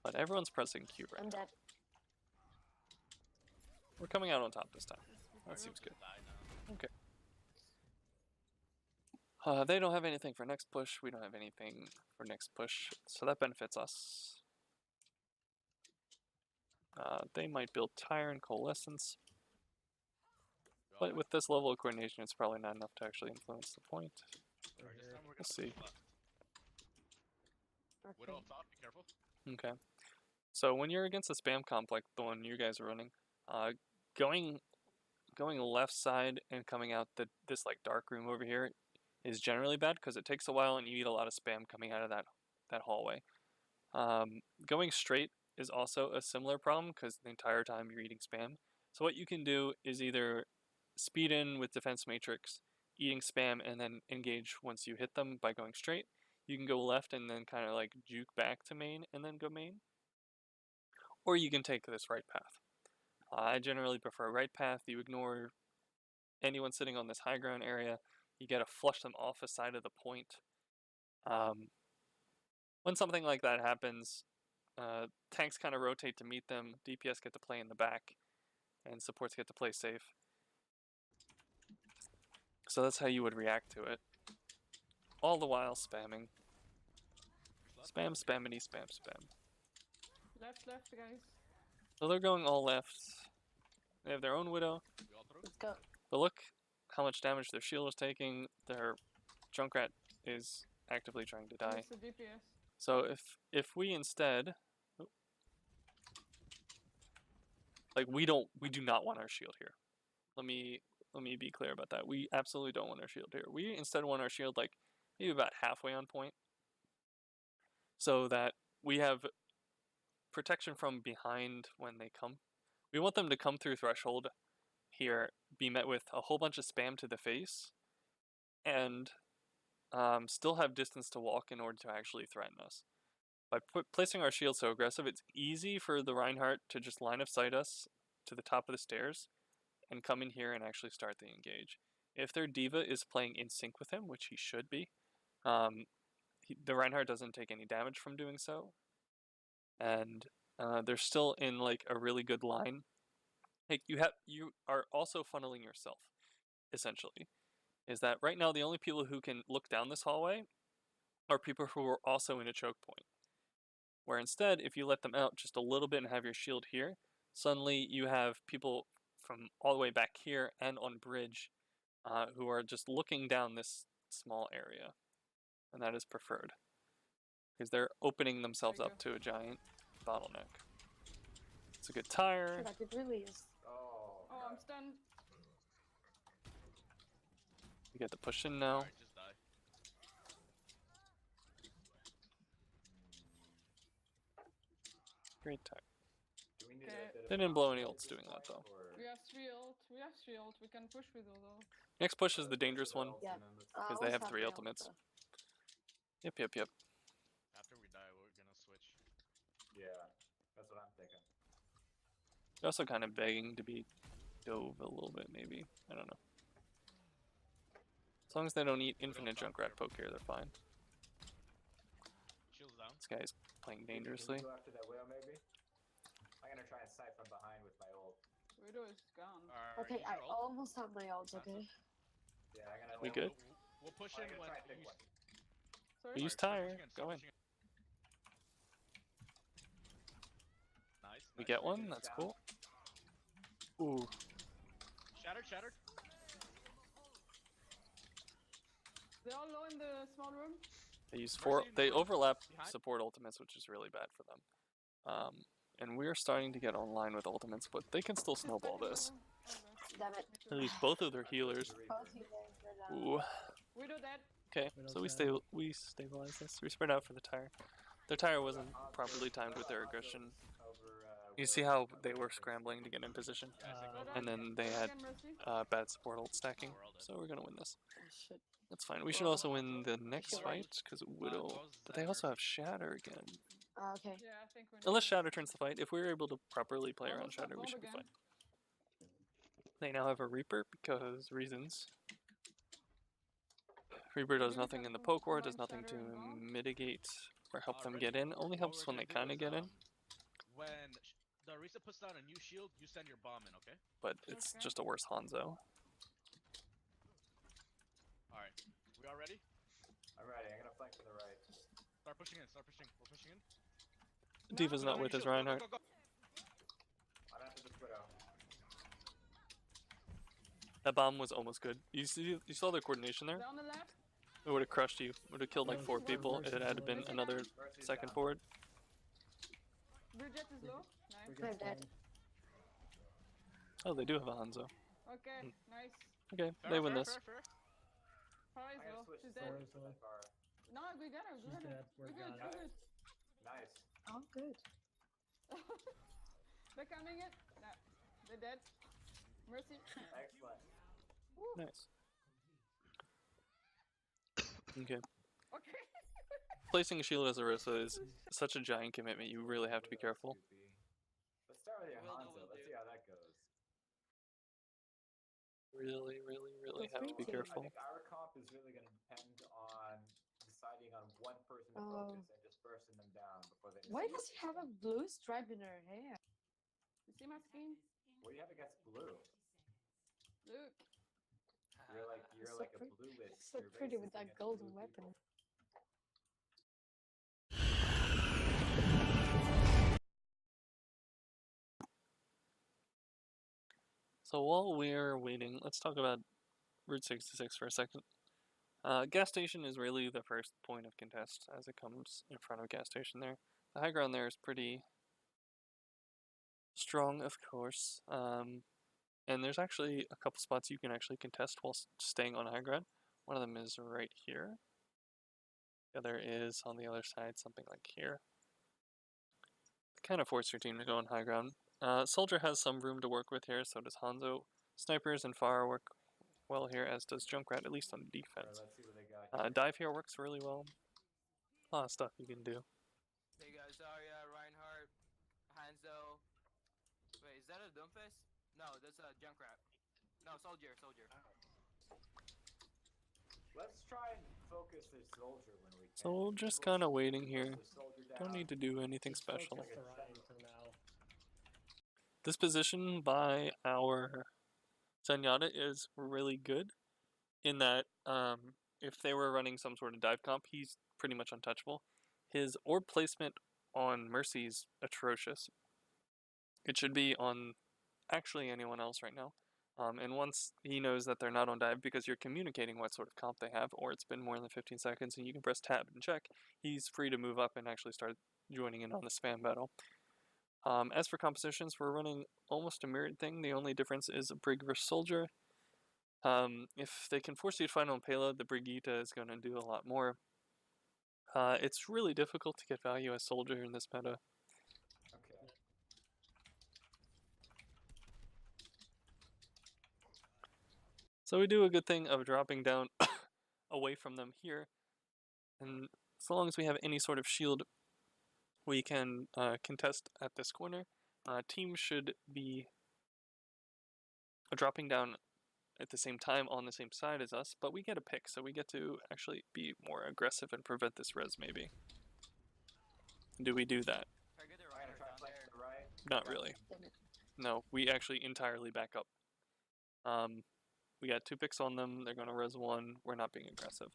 But everyone's pressing Q right I'm now. dead. We're coming out on top this time. That seems good. Die now. Okay. They don't have anything for next push. We don't have anything for next push. So that benefits us. They might build Tire and Coalescence. But with this level of coordination, it's probably not enough to actually influence the point. Alright, this time we're We'll gonna see. push left. Widow Okay. up top, be careful. Okay. So when you're against a spam comp like the one you guys are running, going left side and coming out this like dark room over here is generally bad because it takes a while and you need a lot of spam coming out of that hallway. Going straight is also a similar problem because the entire time you're eating spam. So what you can do is either speed in with defense matrix, eating spam, and then engage once you hit them by going straight. You can go left and then kind of like juke back to main and then go main. Or you can take this right path. I generally prefer right path. You ignore anyone sitting on this high ground area. You gotta flush them off the side of the point. When something like that happens, tanks kind of rotate to meet them. DPS get to play in the back, and supports get to play safe. So that's how you would react to it. All the while spamming. Spam, spammity, spam, spam. Left, guys. So they're going all left. They have their own Widow. You all through? Let's go. But look how much damage their shield is taking. Their Junkrat is actively trying to die. It's the DPS. So if we instead, like we do not want our shield here. Let me be clear about that. We absolutely don't want our shield here. We instead want our shield like maybe about halfway on point, so that we have protection from behind when they come. We want them to come through threshold here, be met with a whole bunch of spam to the face, and still have distance to walk in order to actually threaten us. By placing our shield so aggressive, it's easy for the Reinhardt to just line of sight us to the top of the stairs and come in here and actually start the engage. If their D.Va is playing in sync with him, which he should be, the Reinhardt doesn't take any damage from doing so, and they're still in like a really good line. Like you are also funneling yourself, essentially. Is that right now the only people who can look down this hallway are people who are also in a choke point. Where instead, if you let them out just a little bit and have your shield here, suddenly you have people from all the way back here and on bridge who are just looking down this small area. And that is preferred. Because they're opening themselves up to a giant bottleneck. It's a good tire. Like it really is. Oh, Oh, I'm stunned. You get the push in now. Alright, just die. Great tire. do we need Okay. a bit of They didn't blow any context ults at this doing that, point, though. or- We have 3 ult. We have 3 ult. We can push with all those. Next push is the dangerous one. Yeah. Because they have 3 ultimates. Yep. After we die, we're gonna switch. Yeah, that's what I'm thinking. They're also kind of begging to be dove a little bit, maybe. I don't know. As long as they don't eat infinite Junkrat poke here, they're fine. Shields down. This guy's playing Can dangerously. you go after that widow, maybe? I'm gonna try and snipe from behind with my ult. Widow is gone. Okay, I almost have my ult, okay? Yeah, I'm gonna. We good? We'll push I'm in gonna when try and pick you one. Sorry. We use Start tire. pushing Go in. start pushing Nice. We nice. get one. That's cool. Ooh. Shattered. They're all low in the small room. They use Mercy in the They room. overlap Behind. support ultimates, which is really bad for them. And we're starting to get online with ultimates, but they can still snowball this. Damn it. They lose both of their healers. Both healers are down. Ooh. Widow dead. Okay, so we stabilize this. We spread out for the tire. Their tire wasn't properly timed with their aggression. You see how they were scrambling to get in position, and then they had Again, Mercy. bad support ult stacking. So we're gonna win this. Oh, shit. That's fine. We should also win the next fight because Widow. goes But they also have Shatter again. Okay. Yeah, I think we need Unless to- Shatter turns the fight, if we're able to properly play around Almost got Shatter, we bomb should be again. fine. They now have a Reaper because reasons. Reaper does Maybe we nothing can in the poke war, does combine nothing Shatter to and bomb? mitigate or help them Alright. get in. Only What helps we're when they gonna do kind of is, get in, When the Orisa puts down a new shield, you send your bomb in, okay? but it's Okay. just a worse Hanzo. Alright. We all ready? I'm ready. I'm gonna flank from the right. Start pushing in. We're pushing in. Diva's Put not down with your his shield. Reinhardt. Go. I'm after this widow. That bomb was almost good. You saw their coordination there? They're on the left. It would have crushed you. Would have killed like Yeah, 4 it's people. reverse It had been Mercy another down. Mercy's second down. forward. Bridget is low. Nice. They're dead. Oh, they do have a Hanzo. Okay, nice. Okay, Fair, they win fair, this. fair. Farah is I'm gonna low. switch She's to dead. Farah's sword low. with Farah. No, we got her. She's We're dead. We're good. got We're it. good. Nice. Oh, good. They're coming in. No, they're dead. Mercy. Excellent. Nice. Okay. Okay. Placing a shield as Orisa is such a giant commitment. You really have to be careful. Let's start with your Will do, Hanzo. will Let's do. see how that goes. Really That's have to be pretty careful. I think our comp is really going to depend on deciding on one person to Oh. focus and just bursting them down before they. Why does she have a blue stripe in her hair? You see my skin? What do you have against blue? Look. You're so like a pretty- bluish. So you're pretty racist with that against golden blue weapon. people. So while we're waiting, let's talk about Route 66 for a second. Gas station is really the first point of contest as it comes in front of gas station there. The high ground there is pretty strong, of course. And there's actually a couple spots you can actually contest while staying on high ground. One of them is right here. The other is on the other side, something like here. Kind of force your team to go on high ground. Soldier has some room to work with here, so does Hanzo. Snipers and Fire work well here, as does Junkrat, at least on defense. Let's see what they got. Here. Dive here works really well. A lot of stuff you can do. Hey guys, Zarya, Reinhardt, Hanzo. Wait, is that a Doomfist? No, that's a Junkrat. No, Soldier. Let's try and focus the soldier when we can. So just We'll kind of bust waiting the here. soldier Don't down. need to do anything Just special. focus the Ryan for now. This position by our Zenyatta is really good in that if they were running some sort of dive comp, he's pretty much untouchable. His orb placement on Mercy's atrocious. It should be on actually anyone else right now. And once he knows that they're not on dive because you're communicating what sort of comp they have, or it's been more than 15 seconds and you can press tab and check, he's free to move up and actually start joining in on the spam battle. As for compositions, we're running almost a mirrored thing. The only difference is a Brig versus Soldier. If they can force you to find on payload, the Brigitte is going to do a lot more. It's really difficult to get value as Soldier in this meta. Okay. So we do a good thing of dropping down away from them here, and as long as we have any sort of shield, we can contest at this corner. Teams should be dropping down at the same time on the same side as us, but we get a pick, so we get to actually be more aggressive and prevent this res maybe. Do we do that? Target the I'm gonna Reinhardt try down and flank there. to the right. Not really. No, we actually entirely back up. We got 2 picks on them, they're gonna res 1, we're not being aggressive.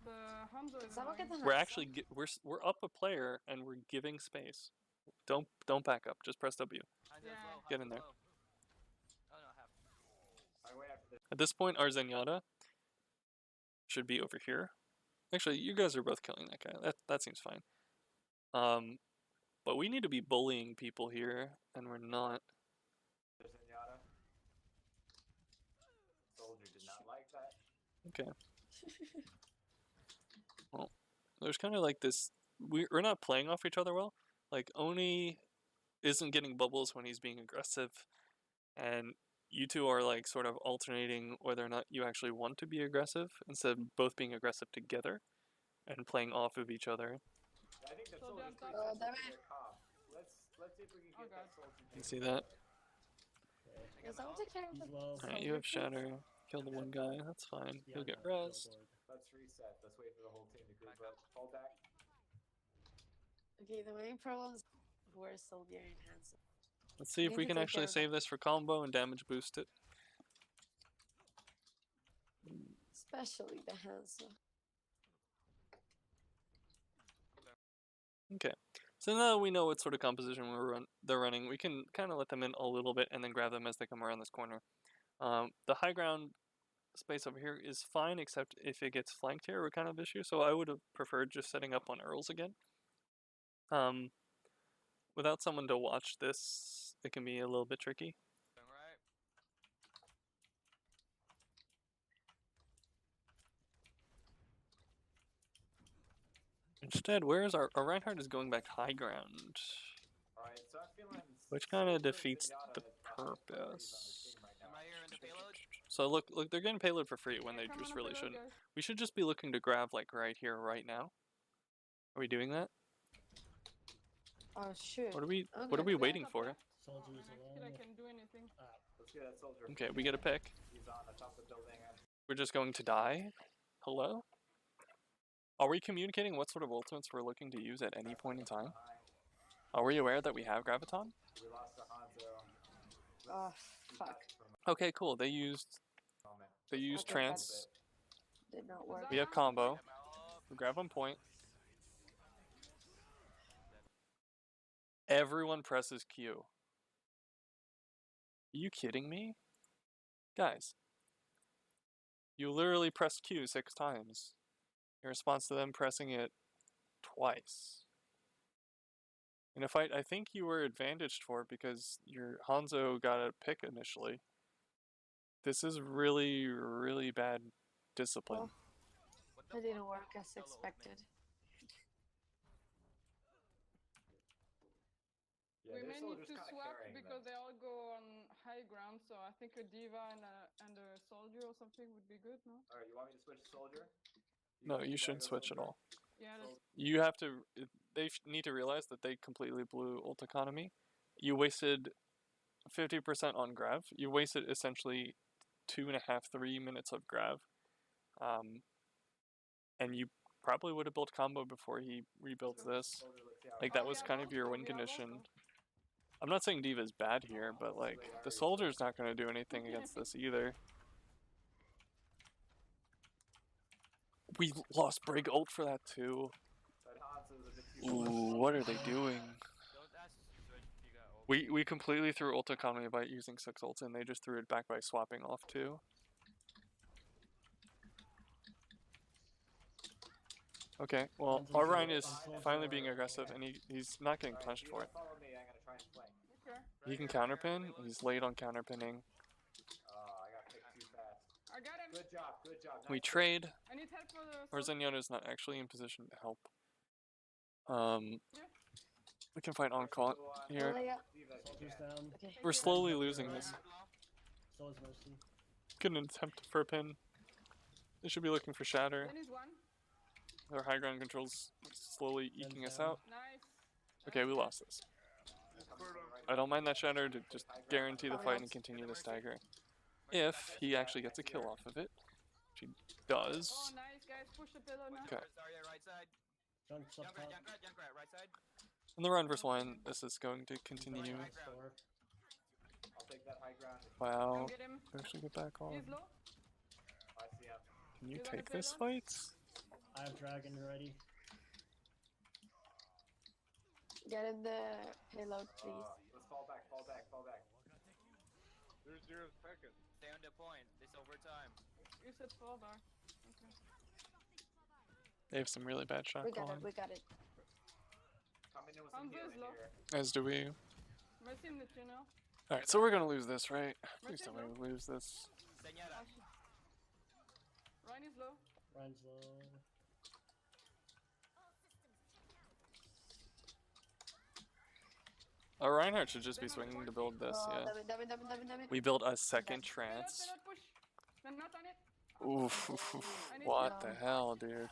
The Hanzo is Someone get annoying. the We're Hanzo. actually we're up a player and we're giving space. Don't back up, just press W. Hanzo's Yeah. low. Get in Hanzo's there. low. Oh no, half. I wait after this. At this point, our Zenyatta should be over here. Actually, you guys are both killing that guy. That seems fine. But we need to be bullying people here, and we're not. There's Zenyatta. Soldier did not like that. Okay. Well, there's kind of like this. We're not playing off each other well. Like Oni isn't getting bubbles when he's being aggressive, and you two are like sort of alternating whether or not you actually want to be aggressive instead of both being aggressive together and playing off of each other. I think that Soldier soldier's on pretty top. sensitive damn to it. their comp. Let's see if we can Oh, get that God. soldier. You see that? Okay. I Is got my someone ult. take care of He's the low. Alright, you have Shatter. Kill the one guy, that's fine. Yeah, He'll get no, res. billboard. Let's reset. Let's wait for the whole team to group Back up. Fall back. Okay, the main problem is we're Soldier and Hanzo. Let's see if need we to can take actually care of save this for combo and damage boost it. Especially the Hanzo. Okay. So now that we know what sort of composition they're running, we can kind of let them in a little bit and then grab them as they come around this corner. The high ground space over here is fine, except if it gets flanked here, we're kind of issue. So I would have preferred just setting up on Earls again. Without someone to watch this, it can be a little bit tricky. Going right. Instead, where's our Reinhardt is going back high ground, Alright, so I'm feeling. which kind of Soldier and defeats Zenyatta the are highest priorities on purpose. the team right Am now. I here in the payload? So look, they're getting payload for free when Yeah, they come just on, really payload, shouldn't. guys. We should just be looking to grab like right here, right now. Are we doing that? Oh shoot. What are we Okay. waiting for? Soldier's And I feel alone. I can do anything. Let's get that soldier. Okay, we get a pick. He's on the top of the building. We're just going to die? Hello? Are we communicating what sort of ultimates we're looking to use at any point in time? Are we aware that we have Graviton? We lost to Hanzo. Oh Let's do fuck. that for a Okay, cool. They used moment. Okay, trance. Did not work. We have combo. Got my ult. We grab on point. Everyone presses Q. Are you kidding me? Guys. You literally pressed Q 6 times. In response to them pressing it twice. In a fight I think you were advantaged for because your Hanzo got a pick initially. This is really, really bad discipline. Well, What the it didn't fuck? work as Solo ult me. expected. Yeah, We their may need soldier's to kinda swap carrying because them. they all go on high ground, so I think a diva and a soldier or something would be good, no? Alright, you want me to switch soldier? No, you wanna shouldn't go switch at soldier? all. Yeah, that's You have to. They need to realize that they completely blew ult economy. You wasted 50% on Grav. You wasted essentially 2.5, 3 minutes of Grav. And you probably would have built combo before he rebuilt this. Soldier, let's see how Like it that Oh, we was have kind of your also- win we have condition. also. I'm not saying Diva's bad here, but like the soldier's not going to do anything against this either. We lost Brig ult for that too. But Hanzo's a bit too Ooh, what are they doing? Don't ask us to switch if you got ult. We completely threw ult economy by using 6 ults, and they just threw it back by swapping off too. Okay, well, our Ryan is finally being aggressive, and he's not getting Alright, punished you for it. follow me, I'm gonna try and flank. Okay. He can Right here, right here, counterpin, payload. he's late on counterpinning. Oh, I got picked too fast. I got him. Good job, good job. We Nice pick. trade, I need help for the or soldier. Zenyatta's not actually in position to help. We can fight on call here. Leia. Diva, if you Soldiers can. down. Okay. We're slowly losing Ryan this. Hart low. So is Mercy. Get an attempt for a pin. They should be looking for shatter. Then is one. Their high ground controls slowly eking us out. Nice. Okay, we lost this. I don't mind that shatter to just guarantee the fight and Else. continue the Mercy. stagger. Mercy, If got this. he actually gets a kill off of it, which he Oh, does. nice, guys. Push the pillow now. Okay. Zarya, right side. Junk's up top. Junkrat, right side. In the run versus one, this is going to continue. High ground. Store. I'll take that high ground. Wow. Go get him. Actually get back on. He's low. I see him. Can you You wanna take play this that? fight? I have dragon ready. Get in the payload, please. Let's fall back, fall back, fall back. There's 0 seconds. Stay on the point. This overtime. You said 4 bar. Okay. They have some really bad shot We got calling. it. We got it. Coming in with some Hanzo is healing low. here. As do we. Mercy in the tunnel. Alright, so we're gonna lose this, right? Please Mercy tell is me low. we lose this. Señala. Oh, shit. Ryan is low. Ryan's low. Reinhardt should just be swinging to build this, Oh, yeah. damn it. We built a second Pillow, trance. pillow, push. No, not on it. Oof, I need what to- the hell, dude?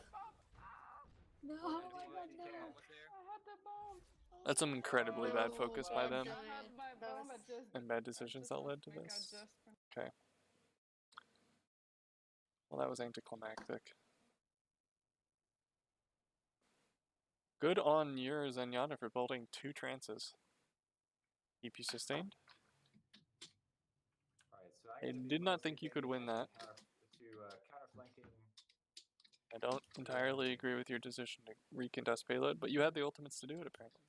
No, Diva, I if got you no. can. Almost there. I had the bomb. That's some incredibly bad focus by them. I had my bomb, but just. And bad I decisions just that want led to make this. adjustment. Well, that was anticlimactic. Good on your Zenyatta for building 2 trances. EP sustained. Alright, so I I gotta be did not mostly think you could getting win that. counter flanking. I don't entirely agree with your decision to recontest payload, but you had the ultimates to do it apparently.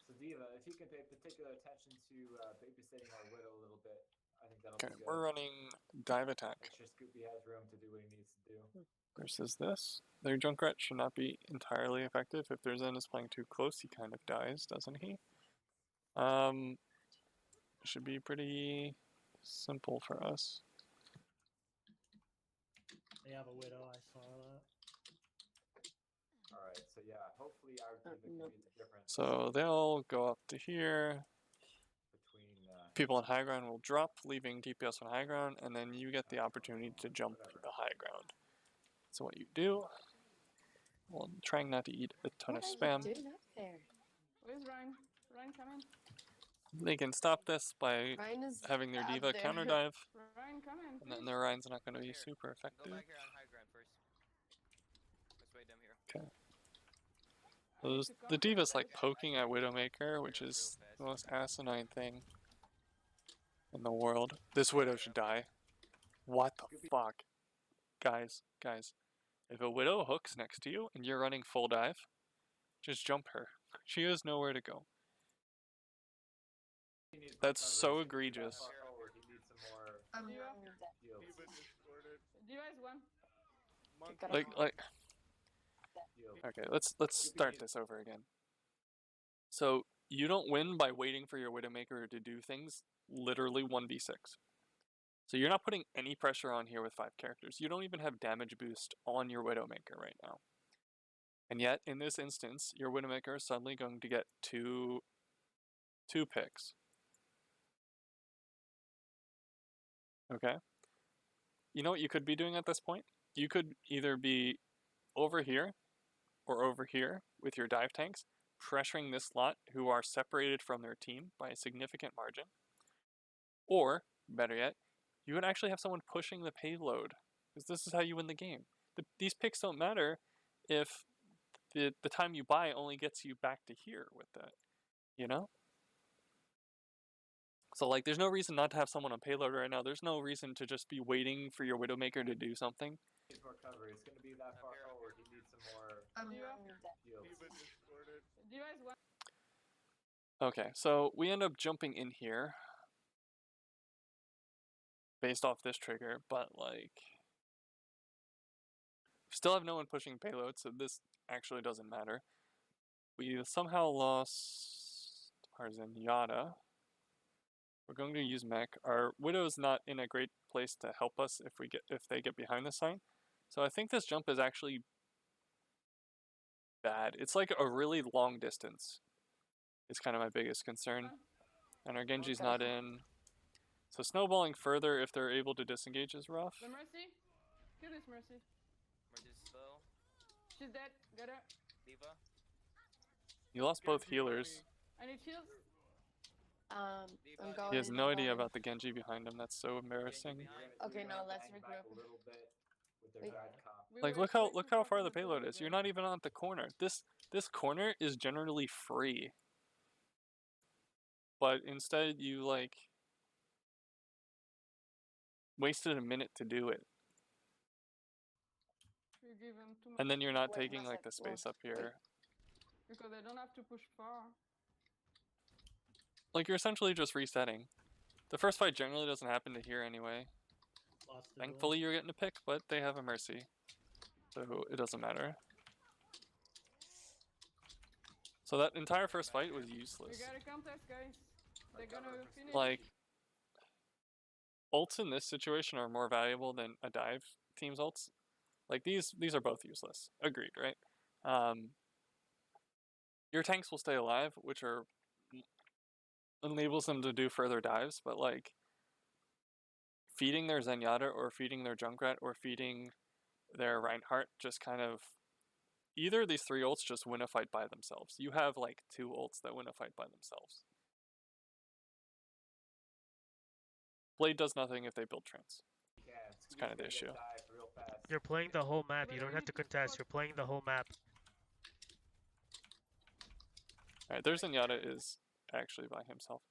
So Diva, if you can pay particular attention to babysitting our widow a little bit, I think that'll Okay, be good. we're running dive attack Make sure Scoopy has room to do what he needs to do. versus this. Their Junkrat should not be entirely effective. If their Zen is playing too close, he kind of dies, doesn't he? Should be pretty simple for us. They have a widow. I saw that. Alright, so yeah, hopefully our Diva can nope. be the difference So they'll go up to here. between People on high ground will drop, leaving DPS on high ground, and then you get the opportunity to jump the high ground. So what you do, well, trying not to eat a ton What of are spam, you doing up there? Where's Ryan? Ryan, come in. they can stop this by Ryan is having their up Diva there. counter dive, Ryan, come in. and then please. their Ryan's not going to be Here, super Go effective. back here on high ground first. Let's wait them here. Those, the Diva's like poking at Widowmaker, which is the most asinine thing in the world. This Widow should die. What the fuck? Guys, if a Widow hooks next to you and you're running full dive, just jump her. She has nowhere to go. he needs That's more so coverage. egregious. Far forward, he needs some more I'm Diva? running that. heals. Diva discorded. Diva is one. Monkey. Got Like, Heals. okay, let's start this over again. So you don't win by waiting for your Widowmaker to do things literally 1v6. So you're not putting any pressure on here with 5 characters. You don't even have damage boost on your Widowmaker right now. And yet, in this instance, your Widowmaker is suddenly going to get two picks. Okay? You know what you could be doing at this point? You could either be over here or over here with your dive tanks, pressuring this lot who are separated from their team by a significant margin. Or, better yet, you would actually have someone pushing the payload, because this is how you win the game. These picks don't matter if the time you buy only gets you back to here with that, you know? So, like, there's no reason not to have someone on payload right now. There's no reason to just be waiting for your Widowmaker to do something. He needs more cover. He's gonna be that far here. forward. He needs some more I'm Diva? running that. heals. Diva discorded. Diva is one. Okay, so we end up jumping in here based off this trigger, but like still have no one pushing payload, so this actually doesn't matter. We somehow lost our Zenyatta. We're going to use mech. Our Widow's not in a great place to help us if they get behind the sign. So I think this jump is actually bad. It's like a really long distance. It's kind of my biggest concern. And our Genji's Okay. not in. So snowballing further if they're able to disengage is rough. The Mercy. Kill this Mercy. Mercy's slow. She's dead. Get her. Diva. You lost both Genji on healers. me. I need heals. I'm going. He has I'm no idea going. about the Genji behind him. That's so embarrassing. Okay, You're no, gonna let's bang back regroup. a little bit with their Wait. dive cop. We Like were look how way too far from the payload is. You're guys. not even on the corner. This corner is generally free. But instead you like wasted a minute to do it. You give them too much And then you're not Wait, taking one like the sec. Well, space up here. because they don't have to push far. Like you're essentially just resetting. The first fight generally doesn't happen to here anyway. Lost the Thankfully you're getting a pick, but they have a mercy. So it doesn't matter. So that entire first fight was We useless. gotta contest, guys. They're gonna finish. Like ults in this situation are more valuable than a dive team's ults. Like these are both useless. Agreed, right? Your tanks will stay alive, which enables them to do further dives, but like feeding their Zenyatta or feeding their Junkrat or feeding their Reinhardt just kind of either of these three ults just win a fight by themselves. You have like 2 ults that win a fight by themselves. Blade does nothing if they build trance. Yeah, It's kind of the issue. Real fast. You're playing the whole map. But You we don't have need to to contest. spot- You're playing the whole map. Alright, their Zenyatta is actually by himself.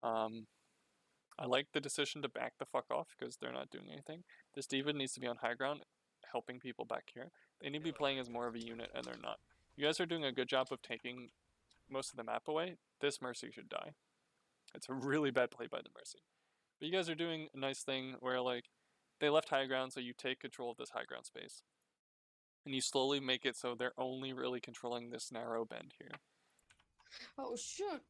I like the decision to back the fuck off because they're not doing anything. This D.Va needs to be on high ground, helping people back here. They need to be playing as more of a unit, and they're not. You guys are doing a good job of taking most of the map away. This Mercy should die. It's a really bad play by the Mercy. But you guys are doing a nice thing where, like, they left high ground, so you take control of this high ground space. And you slowly make it so they're only really controlling this narrow bend here. Oh shoot.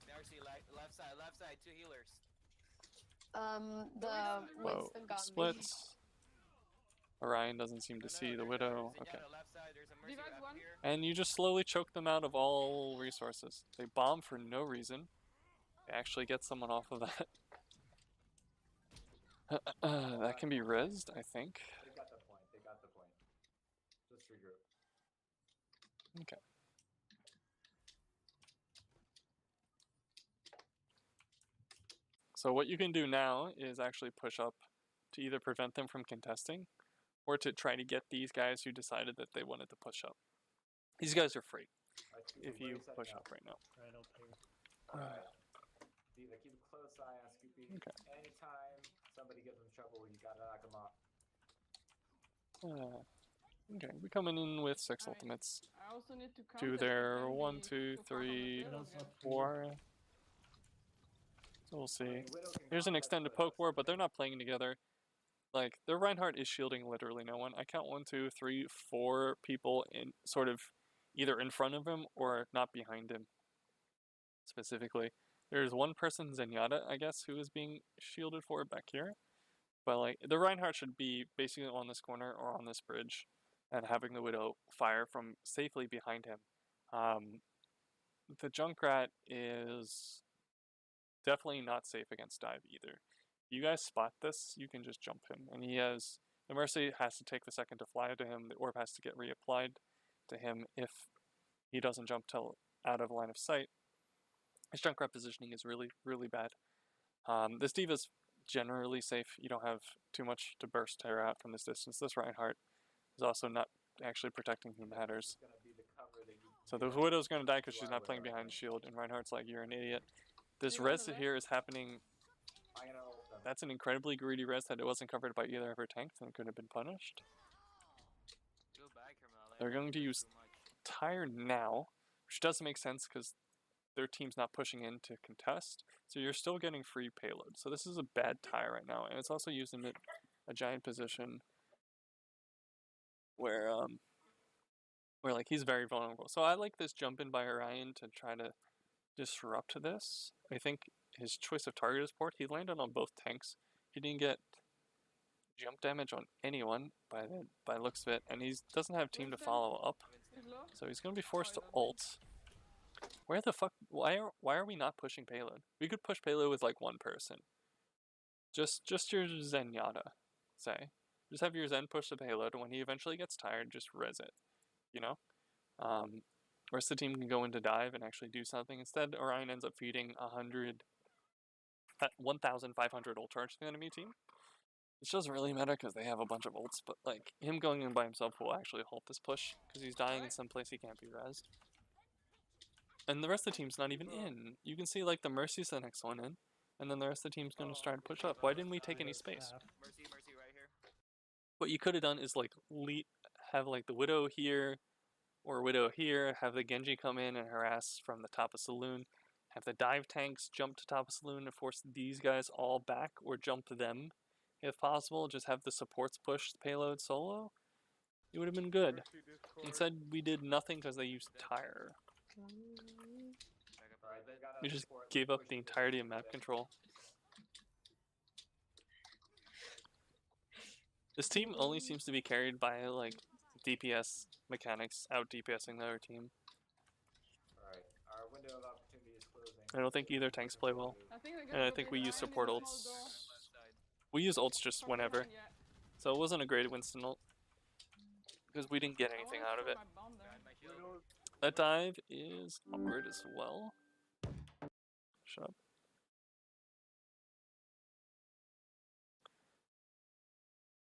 Mercy, left side, 2 healers. The Whoa, Winston got me. splits. Orion doesn't seem to see the Widow. There's a Okay. Zenyatta left side, there's a Mercy Diva's back one. here. And you just slowly choke them out of all resources. They bomb for no reason. They actually get someone off of that. That can be rezzed, I think. They got the point. Just regroup. Okay. So what you can do now is actually push up to either prevent them from contesting or to try to get these guys who decided that they wanted to push up. These guys are free if you push up right now. Right up here. Diva, keep a close eye on Scoopy. Okay. Anytime somebody gives them trouble, you gotta knock them off. Okay, we're coming in with 6 Alright. ultimates. I also need to To contest their again 1, the 2, support on the 3, Widow Widow's again. up for you. 4. So we'll I see. mean, Widow can Here's an contest extended with poke us, war, but they're okay? not playing together. Like, their Reinhardt is shielding literally no one. I count 1, 2, 3, 4 people in sort of either in front of him or not behind him. Specifically. There's one person, Zenyatta, I guess, who is being shielded for back here. But like the Reinhardt should be basically on this corner or on this bridge and having the Widow fire from safely behind him. The Junkrat is definitely not safe against dive either. If you guys spot this, you can just jump him. And he has the Mercy has to take the second to fly to him, the orb has to get reapplied to him if he doesn't jump till out of line of sight. His Junkrat positioning is really, really bad. This D.Va's generally safe. You don't have too much to burst her out from this distance. This Reinhardt is also not actually protecting who matters. Gonna be the cover that you So can the get. Widow's gonna die because You she's are not playing Widow, behind the right? shield, and Reinhardt's like, you're an idiot. This Leave on res the left. here is happening. I'm gonna ult them. That's an incredibly greedy res that it wasn't covered by either of her tanks and could have been punished. Go back, Carmela. They're going to use Too much. Tire now, which doesn't make sense because their team's not pushing in to contest, so you're still getting free payload. So this is a bad tire right now, and it's also used in a giant position where like he's very vulnerable. So I like this jump in by Orion to try to disrupt this. I think his choice of target is poor. He landed on both tanks. He didn't get jump damage on anyone by looks of it, and he doesn't have team to follow up, He's low. so he's gonna be Oh, forced he to doesn't. ult. Where the fuck? Why are we not pushing payload? We could push payload with like one person. Just your Zenyatta, say. Just have your Zen push the payload, and when he eventually gets tired, just res it. You know? Rest of the team can go into dive and actually do something. Instead, Orion ends up feeding 1,500 ult charge to the enemy team. Which doesn't really matter because they have a bunch of ults, but like him going in by himself will actually halt this push because he's dying in some place he can't be rezzed. And the rest of the team's not even in. You can see like the Mercy's the next one in, and then the rest of the team's gonna start to push up. Why didn't we take any space? Half. Mercy right here. What you could have done is like have like the Widow here, or Widow here, have the Genji come in and harass from the top of Saloon, have the dive tanks jump to top of Saloon and force these guys all back, or jump them if possible. Just have the supports push the payload solo. It would have been good. Mercy Discord. Instead, we did nothing because they used Tire. Back up a Alright, little they bit. got We us just support, gave up push the it entirety a of map bit. control. This team only seems to be carried by like DPS mechanics out DPSing the other team. Alright, our window of opportunity is closing. I don't think either tanks play well. I think they're And I gonna go think we use behind support in the ults. small door. Left side. We use ults just From whenever, behind, yeah. so it wasn't a great Winston ult because we didn't get I anything wanna out of throw it. my bomb there. Behind my shield. Widow's That dive is awkward as well. Shut up.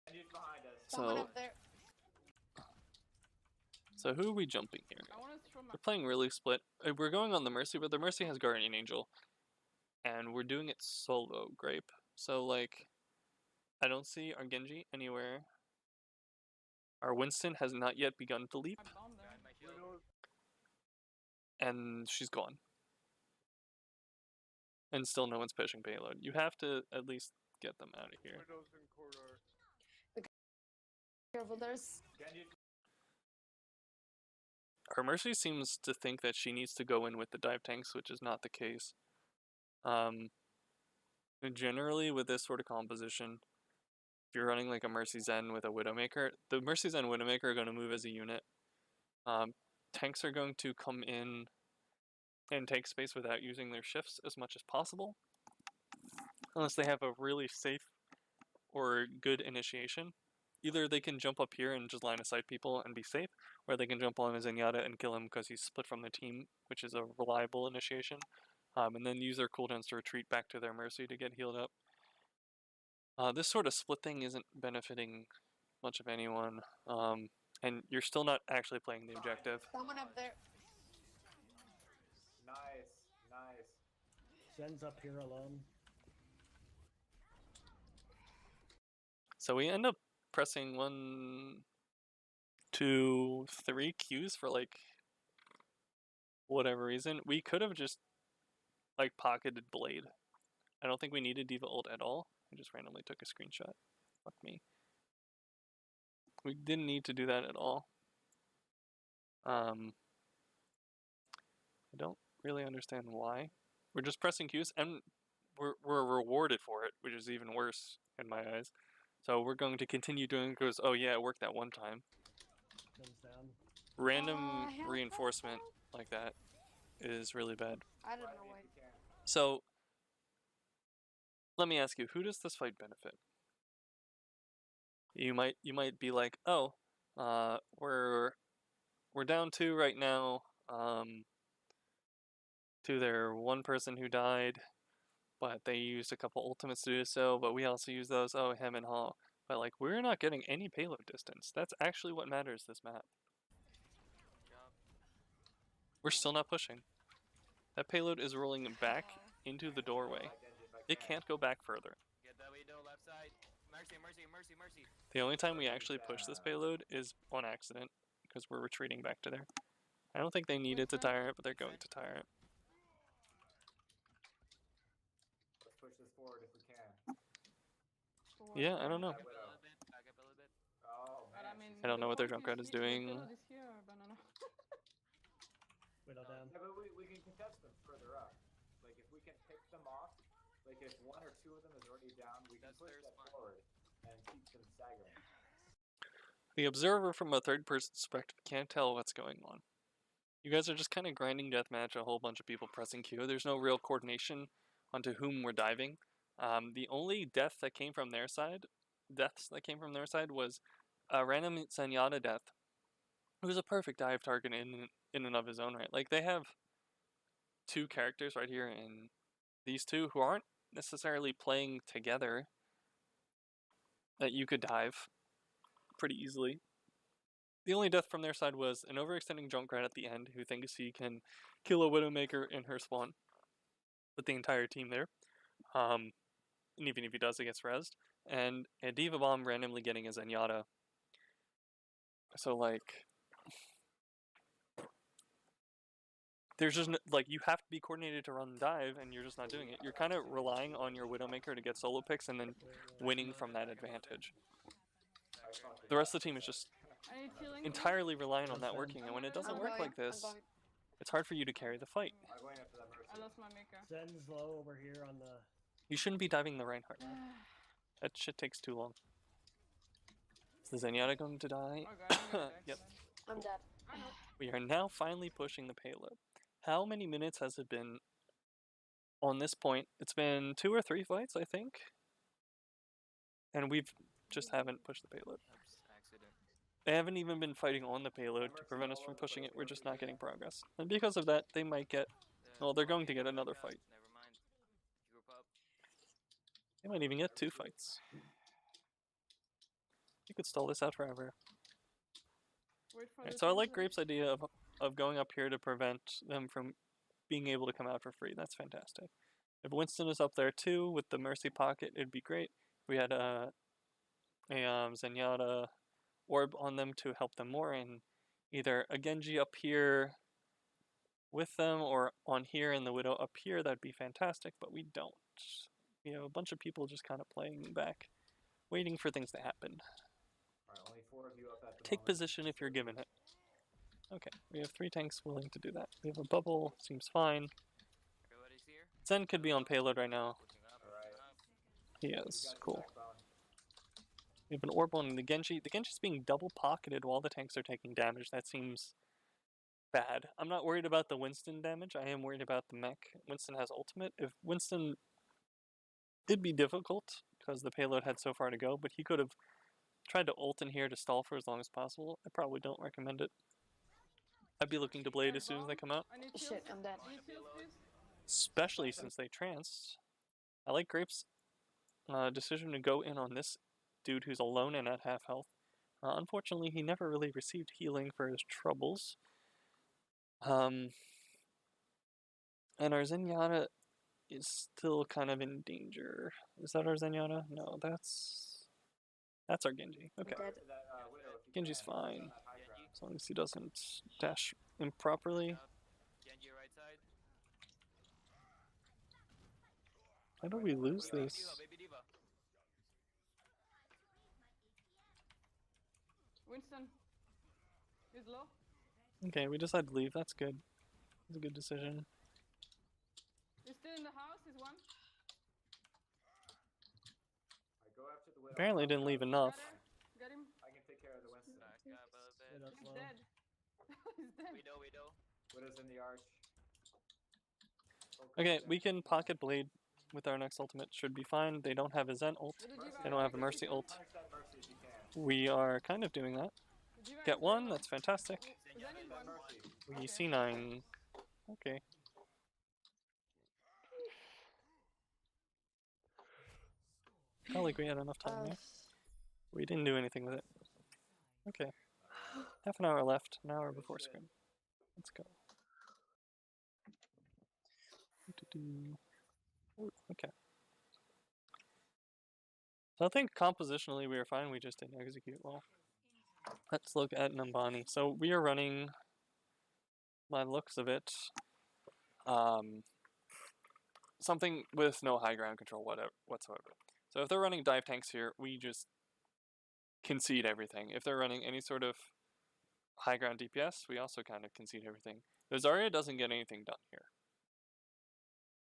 And he's behind us. Someone So, up there. so who are we jumping here? I wanna throw my. We're playing really split. We're going on the Mercy, but the Mercy has Guardian Angel. And we're doing it solo, Grape. So, like, I don't see our Genji anywhere. Our Winston has not yet begun to leap, My bomb there. Behind my shield. Widow's and she's gone. And still no one's pushing payload. You have to at least get them out of here. Widow's in corridor. Careful, there's. Genji's Our Mercy seems to think that she needs to go in with the dive tanks, which is not the case. Generally, with this sort of composition, if you're running like a Mercy Zen with a Widowmaker, the Mercy Zen and Widowmaker are going to move as a unit. Tanks are going to come in and take space without using their shifts as much as possible, unless they have a really safe or good initiation. Either they can jump up here and just line of sight people and be safe, or they can jump on a Zenyatta and kill him because he's split from the team, which is a reliable initiation, and then use their cooldowns to retreat back to their Mercy to get healed up. This sort of split thing isn't benefiting much of anyone, and you're still not actually playing the objective. Someone up there. nice, nice. Zen's up here alone. So we end up pressing 1, 2, 3 Qs for like whatever reason. We could have just like pocketed Blade. I don't think we needed Diva ult at all. I just randomly took a screenshot. Fuck me. We didn't need to do that at all. I don't really understand why. We're just pressing Qs and we're rewarded for it, which is even worse in my eyes. So we're going to continue doing it because, oh yeah, it worked that one time. Zen's down. Random Help, reinforcement help. like that is really bad. I don't Right, know why. if you can. So, let me ask you, who does this fight benefit? You might be like, oh, we're down 2 right now, to their one person who died, but they used a couple ultimates to do so, but we also use those, oh, him and Hall. But like, we're not getting any payload distance. That's actually what matters this map. Yup. We're still not pushing. That payload is rolling back into the doorway. Like Genji if I It can. can't go back further. Get that window left side. Mercy. The only time we actually push this payload is on accident, because we're retreating back to there. I don't think they needed to tire it, but they're going to tire it. Let's push this forward if we can. Yeah, I don't know. Back up a little bit. Back up a little bit. Oh But man. I mean, I don't know the what their ult Junkrat is the doing. payload is here, banana. Widow down. Yeah, but we can contest them further up. Like if we can pick them off, like if 1 or 2 of them is already down, we can That's push their that spot. forward. and keep them staggering. The observer from a third-person perspective can't tell what's going on. You guys are just kind of grinding deathmatch, a whole bunch of people pressing Q. There's no real coordination onto whom we're diving. The only deaths that came from their side was a random Zenyatta death. It was a perfect dive target in and of his own right. Like, they have two characters right here, and these two who aren't necessarily playing together that you could dive pretty easily. The only death from their side was an overextending Junkrat at the end who thinks he can kill a Widowmaker in her spawn with the entire team there. And even if he does, it gets rezzed. And a Diva Bomb randomly getting a Zenyatta. So, like, there's just, like, you have to be coordinated to run the dive, and you're just not doing it. You're kind of relying on your Widowmaker to get solo picks and then winning from that advantage. The rest of the team is just I need healing. entirely relying on that working, and when it doesn't I'm work going, like I'm this, going. it's hard for you to carry the fight. I'm going after that Mercy. I lost my maker. Zen's low over here on the. You shouldn't be diving the Reinhardt. That shit takes too long. Is the Zenyatta going to die? Oh god, I'm gonna die. Yep. I'm dead. I know. We are now finally pushing the payload. How many minutes has it been on this point? It's been 2 or 3 fights, I think. And we've just haven't pushed the payload. Accident. They haven't even been fighting on the payload to prevent us from pushing it. We're just not getting progress. And because of that, they might get... Well, they're going to get another fight. Never mind. Group up. They might even get 2 fights. You could stall this out forever. Wait for Right, the so I like translation. Grape's idea of going up here to prevent them from being able to come out for free. That's fantastic. If Winston is up there too with the Mercy Pocket, it'd be great. We had a Zenyatta orb on them to help them more, and either a Genji up here with them or on here and the Widow up here, that'd be fantastic, but we don't. We have a bunch of people just kind of playing back, waiting for things to happen. Alright, only 4 of you up at the Take moment. position if you're given it. Okay, we have 3 tanks willing to do that. We have a bubble, seems fine. Everybody's here. Zen could be on payload right now. Pushing up. Alright. He You is, guys cool. backbone. We have an orb on the Genji. The Genji's being double pocketed while the tanks are taking damage. That seems bad. I'm not worried about the Winston damage. I am worried about the mech. Winston has ultimate. If Winston... It'd be difficult because the payload had so far to go, but he could have tried to ult in here to stall for as long as possible. I probably don't recommend it. I'd be looking to blade as soon as they come out. I need heals. Shit, I'm dead. I need heals, please. Especially since they tranced. I like Grape's decision to go in on this dude who's alone and at half health. Unfortunately, he never really received healing for his troubles. And our Zenyatta is still kind of in danger. Is that our Zenyatta? No, that's our Genji. Okay. I'm dead. That, Widow, if you Genji's can, fine. on that high ground. As long as he doesn't dash improperly. Up. Genji right side. How do we lose Baby this? Diva, baby Diva. Winston. He's low. Okay, we decided to leave. That's good. That's a good decision. He's still in the house. He's one. I go after the Widow. Apparently didn't leave enough. Got her. Got him. I can take care of the Winston. Back up a bit. Widow's He's low. dead. He's dead. Widow. Widow's in the arch. Okay, we can pocket blade with our next ultimate. Should be fine. They don't have a Zen ult. With the Diva, They don't have a I Mercy can ult. Punish that Mercy if you can. We are kind of doing that. The Diva Get is one, low. that's fantastic. Zen is That one. Mercy. We Okay. C9. Okay. Felt like we had enough time there. We didn't do anything with it. Okay. Half an hour left. An hour before scrim. Let's go. Ooh, okay. So I think compositionally we were fine, we just didn't execute well. Let's look at Nambani. So we are running, by the looks of it, something with no high ground control whatsoever. So if they're running dive tanks here, we just concede everything. If they're running any sort of high ground DPS, we also kind of concede everything. The Zarya doesn't get anything done here.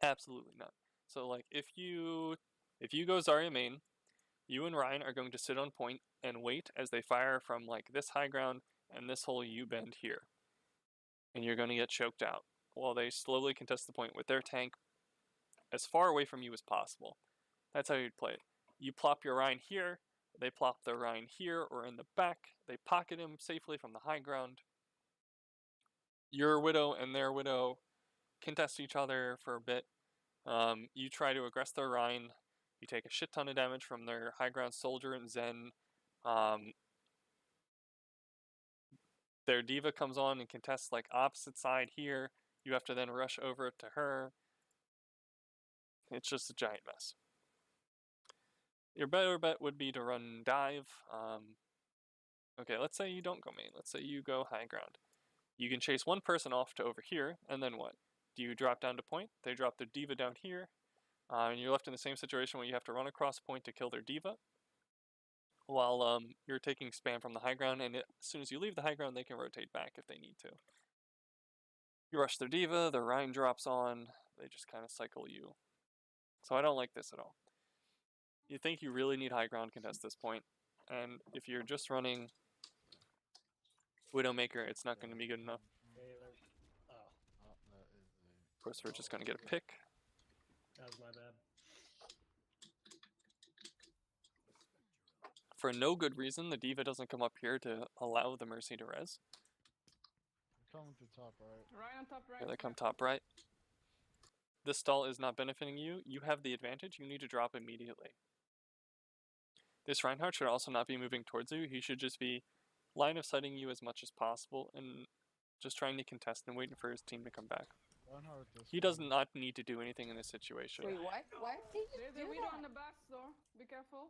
Absolutely none. So like if you go Zarya main, You and Ryan are going to sit on point and wait as they fire from like this high ground and this whole U-bend here. And you're going to get choked out while they slowly contest the point with their tank as far away from you as possible. That's how you'd play it. You plop your Ryan here, they plop their Ryan here or in the back, they pocket him safely from the high ground. Your Widow and their Widow contest each other for a bit. You try to aggress their Rhine. You take a shit ton of damage from their high ground soldier and Zen. Their diva comes on and contests like opposite side here. You have to then rush over to her. It's just a giant mess. Your better bet would be to run dive. Okay, let's say you don't go main. Let's say you go high ground. You can chase one person off to over here, and then what? Do you drop down to point? They drop their diva down here. And you're left in the same situation where you have to run across point to kill their diva. While you're taking spam from the high ground, and as soon as you leave the high ground, they can rotate back if they need to. You rush their diva, their Rhine drops on, they just kind of cycle you. So I don't like this at all. You think you really need high ground contest this point, and if you're just running Widowmaker, it's not going to be good enough. Oh, Of course, we're just going to get a pick. that was my bad. For no good reason, the diva doesn't come up here to allow the Mercy to res. Coming to top right. Right on top right. Here they come top right. This stall is not benefiting you. You have the advantage. You need to drop immediately. This Reinhardt should also not be moving towards you. He should just be line of sighting you as much as possible and just trying to contest and waiting for his team to come back. He does not need to do anything in this situation. Wait, what? Why did you There's do a Widow that? on the back door. Be careful.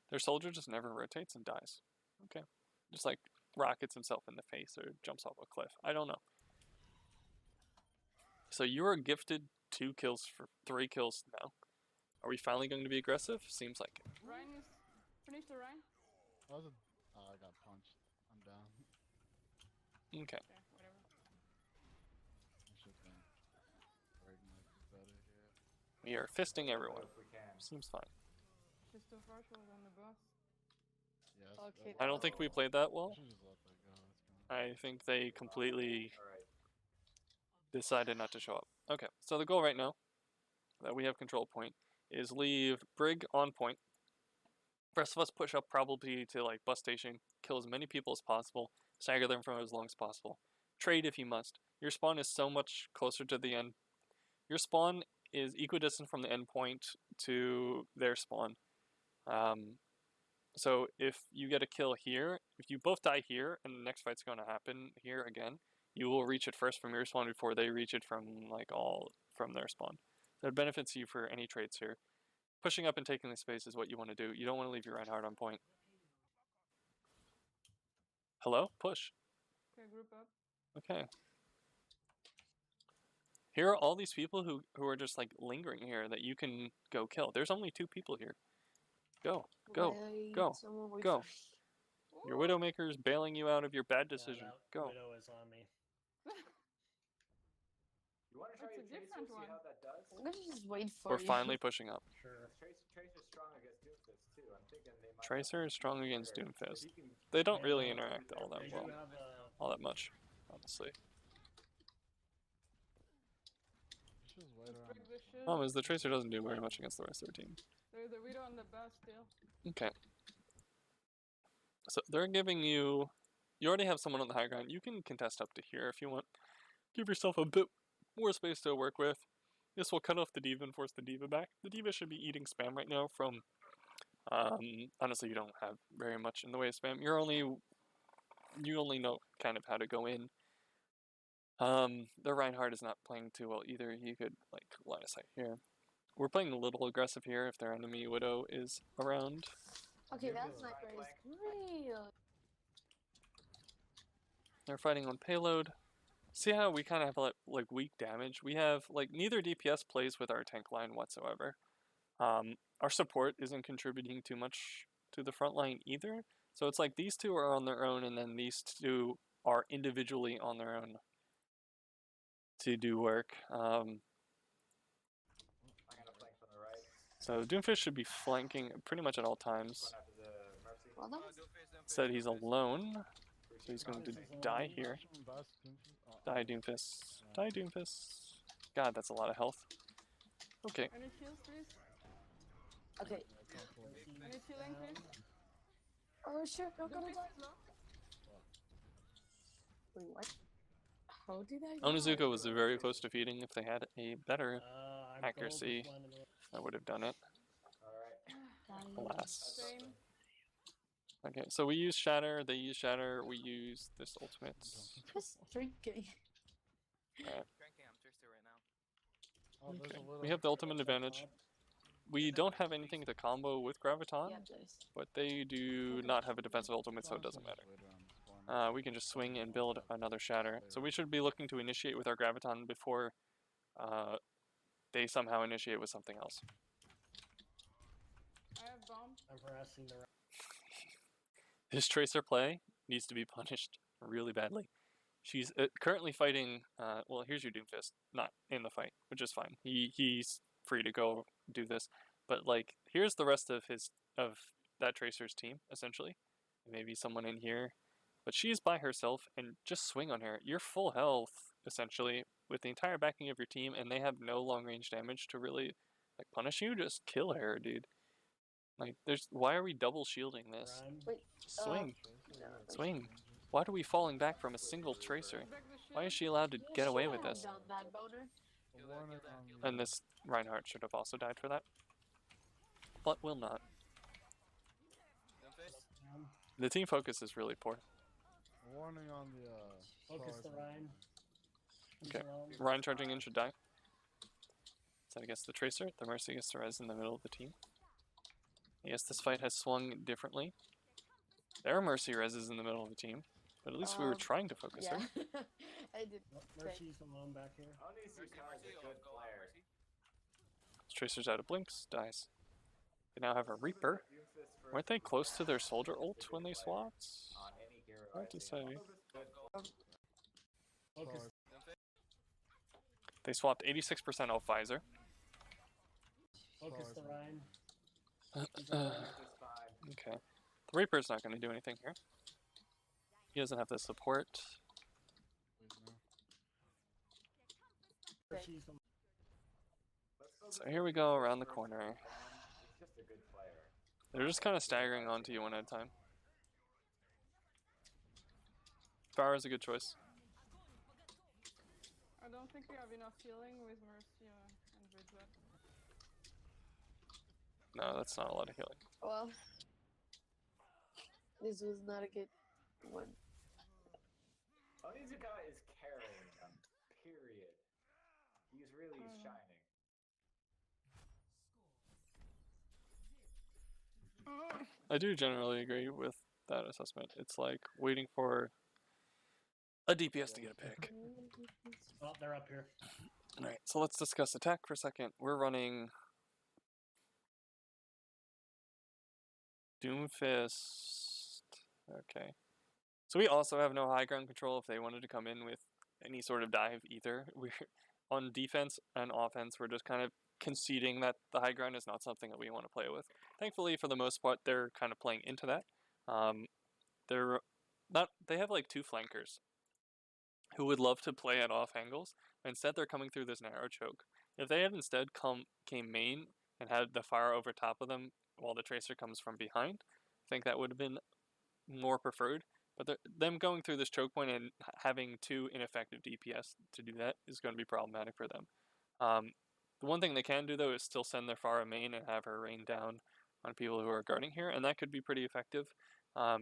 Their soldier just never rotates and dies. Okay. Just like rockets himself in the face or jumps off a cliff. I don't know. So you are gifted 2 kills for 3 kills now. Are we finally going to be aggressive? Seems like it. Ryan is finish the Ryan. I got punched. I'm down. Okay. Okay, whatever. I should think. Pragmatic is better here. We are fisting everyone. If we can. Seems fine. Just too far, she was on the bus. Yes. Okay, I don't think we played that well. Should just let that go. It's gonna... I think they completely Alright. decided not to show up. Okay, so the goal right now that we have control point is leave Brig on point. Rest of us push up probably to like bus station, kill as many people as possible, stagger them for as long as possible. Trade if you must. Your spawn is so much closer to the end. Your spawn is equidistant from the end point to their spawn. So if you get a kill here, if you both die here and the next fight's going to happen here again, you will reach it first from your spawn before they reach it from like all from their spawn. So it benefits you for any trades here. Pushing up and taking the space is what you want to do. You don't want to leave your Reinhardt on point. Hello? Push. Okay, group up. Okay. Here are all these people who are just like lingering here that you can go kill. There's only 2 people here. Go. Go. Why Go. someone wait Go. for- Your Widowmaker's bailing you out of your bad decision. Yeah, that Go. Widow is on me. You want to try It's your a tracer, different see one. how that does? I'm gonna just wait for We're you. finally pushing up. Sure. Tracer's strong against Doomfist too. I'm thinking they might. Tracer is strong against If Doomfist. you can They don't Yeah, really no, interact all that They well. do have All that much, honestly. Just wait Just around. break the shit. Problem is the Tracer doesn't do very much against the rest of their team. There's a Widow on the bus still. Okay. So they're giving you... You already have someone on the high ground. You can contest up to here if you want. Give yourself a bit more space to work with. This will cut off the diva and force the diva back. The diva should be eating spam right now from... honestly, you don't have very much in the way of spam. You only know kind of how to go in. The Reinhardt is not playing too well either. He could, like, line of sight here. We're playing a little aggressive here if their enemy Widow is around. Okay, that sniper is real. They're fighting on payload. See how we kind of have like weak damage? We have like neither DPS plays with our tank line whatsoever. Our support isn't contributing too much to the front line either. So it's like these 2 are on their own and then these 2 are individually on their own to do work. I'm gonna flank from the right. So Doomfish should be flanking pretty much at all times. Going after the Mercy. Well done. Said he's alone, so he's going to die here. Die Die, Doomfist. Die Doomfist. God, that's a lot of health. Okay. Any heals, please? Okay. Any healing, please? Oh shit, I'm gonna Doomfist die. is low. Wait, what? How did I die? Onizuka was very close to feeding. If they had a better I'm accuracy, gold with one in the- that would have done it. Alright. Alas. Same. Okay, so we use Shatter, they use Shatter, we use this ultimate. Just drinking. Alright, Drinking, I'm thirsty right now. Oh, there's okay. a little- We have the ultimate advantage. We don't have anything to combo with Graviton, Yeah, there's. but they do not have a defensive ultimate, so it doesn't matter. We can just swing and build another Shatter. So we should be looking to initiate with our Graviton before they somehow initiate with something else. I have bomb. I'm harassing the. This Tracer play needs to be punished really badly. She's currently fighting, well, here's your Doomfist, not in the fight, which is fine. He's free to go do this. But, like, here's the rest of that Tracer's team, essentially. Maybe someone in here. But she's by herself, and just swing on her. You're full health, essentially, with the entire backing of your team, and they have no long-range damage to really, like, punish you. Just kill her, dude. Like, why are we double shielding this? Wait. Just swing. No. Swing. Why are we falling back from a single Tracer? Back the shield. Why is she allowed to get away with this? Down that boner. And this Reinhardt should have also died for that. But will not. Doomfist? The team focus is really poor. Warning on the Focus the Ryan. He's Okay. alone. Ryan charging in should die. So I guess the Tracer, the Mercy gets to res in the middle of the team. I guess this fight has swung differently. Their Mercy reses in the middle of the team. But at least we were trying to focus Yeah. her. I did. Mercy's alone back here. Onizuka is a good go on, player. Mercy. Tracer's out of blinks, dies. They now have a Reaper. Doomfist Weren't they close to their soldier ult when they swapped? on any hero. Hard I to think. say. Good. Focus. Doomfist? They swapped 86% off Visor. Focus the Ryan. He's Uh, alone. Just fine. Okay. The Reaper's not going to do anything here. He doesn't have the support. Mercy's alone. Let's go So with here we go around the Mercy corner. He's just a good player. They're just kind of staggering onto you one at a time. Pharah's a good choice. I don't think we have enough healing with Mercy and Bridget. No, that's not a lot of healing. Well, this was not a good one. Onizuka is carrying them. Period. He's really shining. I do generally agree with that assessment. It's like waiting for a DPS to get a pick. Oh, they're up here. Alright, so let's discuss attack for a second. We're running Doomfist. Okay. So we also have no high ground control if they wanted to come in with any sort of dive either. We're on defense and offense, we're just kind of conceding that the high ground is not something that we want to play with. Thankfully, for the most part, they're kind of playing into that. They have like two flankers who would love to play at off angles. Instead, they're coming through this narrow choke. If they had instead came main and had the fire over top of them while the Tracer comes from behind, I think that would have been more preferred. But them going through this choke point and having two ineffective DPS to do that is going to be problematic for them. The one thing they can do, though, is still send their Pharah main and have her rain down on people who are guarding here, and that could be pretty effective. I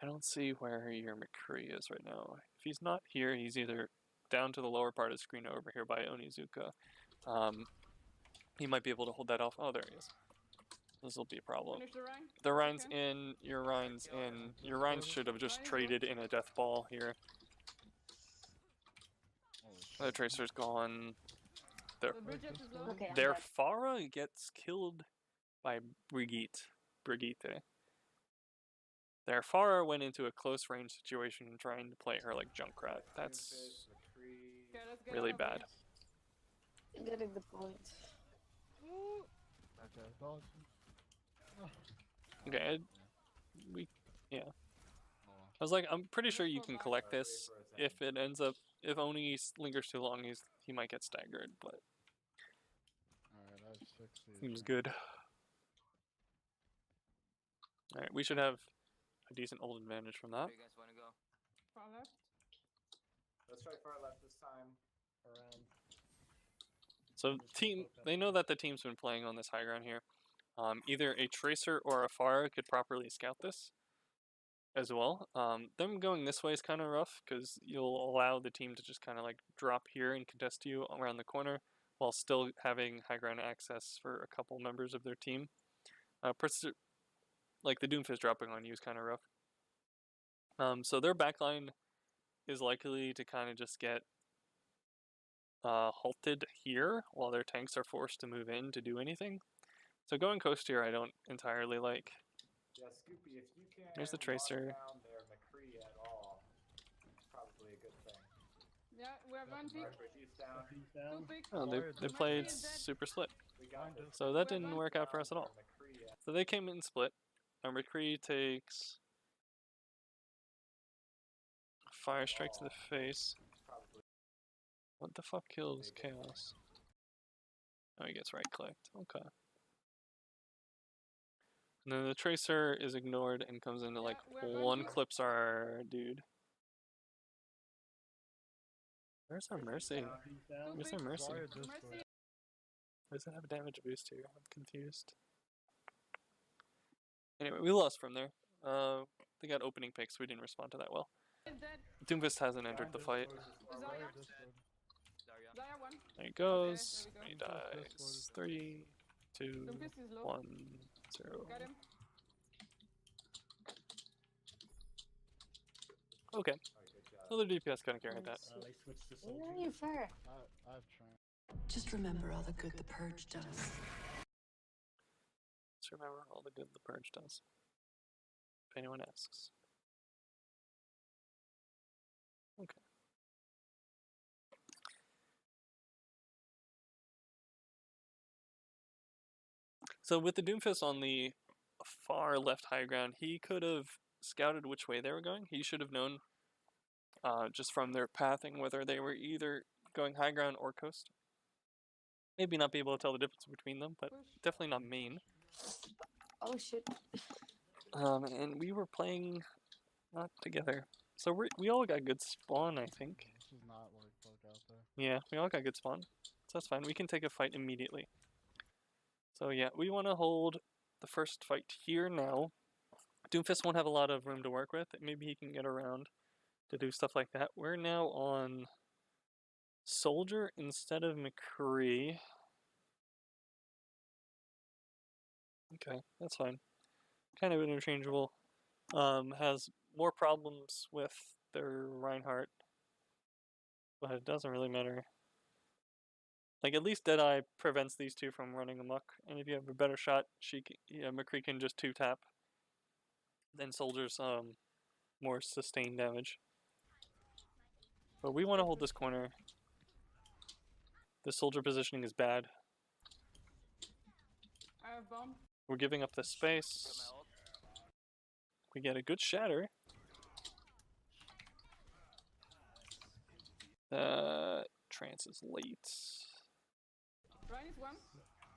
don't see where your McCree is right now. If he's not here, he's either down to the lower part of the screen or over here by Onizuka. He might be able to hold that off. Oh, there he is. This will be a problem. Finish the Rhine. The Rhine's Okay. in, your Rhine's in. Your Rhines should have just Rhine is traded in a death ball here. The Tracer's gone. The Bridget is low. Okay, I'm Their dead. Pharah gets killed by Brigitte. Their Pharah went into a close range situation trying to play her like Junkrat. That's Doomfist, McCree. Okay, let's get really out of bad. here. Getting the point. Okay, dodge. Okay, yeah. Oh, I was like, I'm pretty sure Let's you go can back. collect Alright, this. wait for a If second. it ends up, if Oni lingers too long, he might get staggered. But alright, I have 60. seems so- good. All right, we should have a decent ult advantage from that. Where you guys want to go? Far left. Let's try far left this time. Around. So Just team, look up they know there. that the team's been playing on this high ground here. Either a tracer or a Pharah could properly scout this as well. Them going this way is kind of rough because you'll allow the team to just kind of like drop here and contest you around the corner while still having high ground access for a couple members of their team. Like the Doomfist dropping on you is kind of rough. So their backline is likely to kind of just get halted here while their tanks are forced to move in to do anything. So going coast here I don't entirely like. Yeah, Scoopy, if you can There's the lock tracer. down their McCree at all, it's probably a good thing. Yeah, we have one peak. Alright, Brigitte's down. He's Two down. peak. Oh, they Fire Maxi played is dead. super split. We got this. So that We're didn't done. work out for us at all. Their McCree at So they came in split. And McCree takes fire strike to the face. probably What the fuck kills Big hit. Chaos? Oh, he gets right clicked. Okay. And then the tracer is ignored and comes into like Yeah, we're one going to- clips our dude. Where's our mercy? down. He's down. Where's our mercy? Fire Mercy. Discord. Why does it have a damage boost here? I'm confused. Anyway, we lost from there. They got opening picks. We didn't respond to that well. Is dead. Doomfist hasn't entered the fight. Zarya. Fire Discord. Zarya. Zarya one. There he goes. there we He go. dies. 3, 2, Doomfist is low. 1, 0. Got him. Okay. Alright, good job. Another DPS kind of carried that. They switched to Where are soldier. you fair? I've trained. Just remember all the good the purge does. Just remember all the good the purge does. If anyone asks. Okay. So with the Doomfist on the far left high ground, he could have scouted which way they were going. He should have known just from their pathing whether they were either going high ground or coast. Maybe not be able to tell the difference between them, but Push. definitely not main. Oh shit. And we were playing not together. So we all got good spawn, I think. This is not like folk out there. Yeah, we all got good spawn. So that's fine. We can take a fight immediately. So yeah, we want to hold the first fight here now. Doomfist won't have a lot of room to work with. Maybe he can get around to do stuff like that. We're now on Soldier instead of McCree. Okay, that's fine. Kind of interchangeable. Has more problems with their Reinhardt, but it doesn't really matter. Like at least Deadeye prevents these two from running amok, and if you have a better shot, McCree can just 2-tap. Then Soldier's more sustained damage. But we want to hold this corner. The Soldier positioning is bad. I have bomb. We're giving up the Got space. my ult. We get a good shatter. Trance is late. Ryan is one.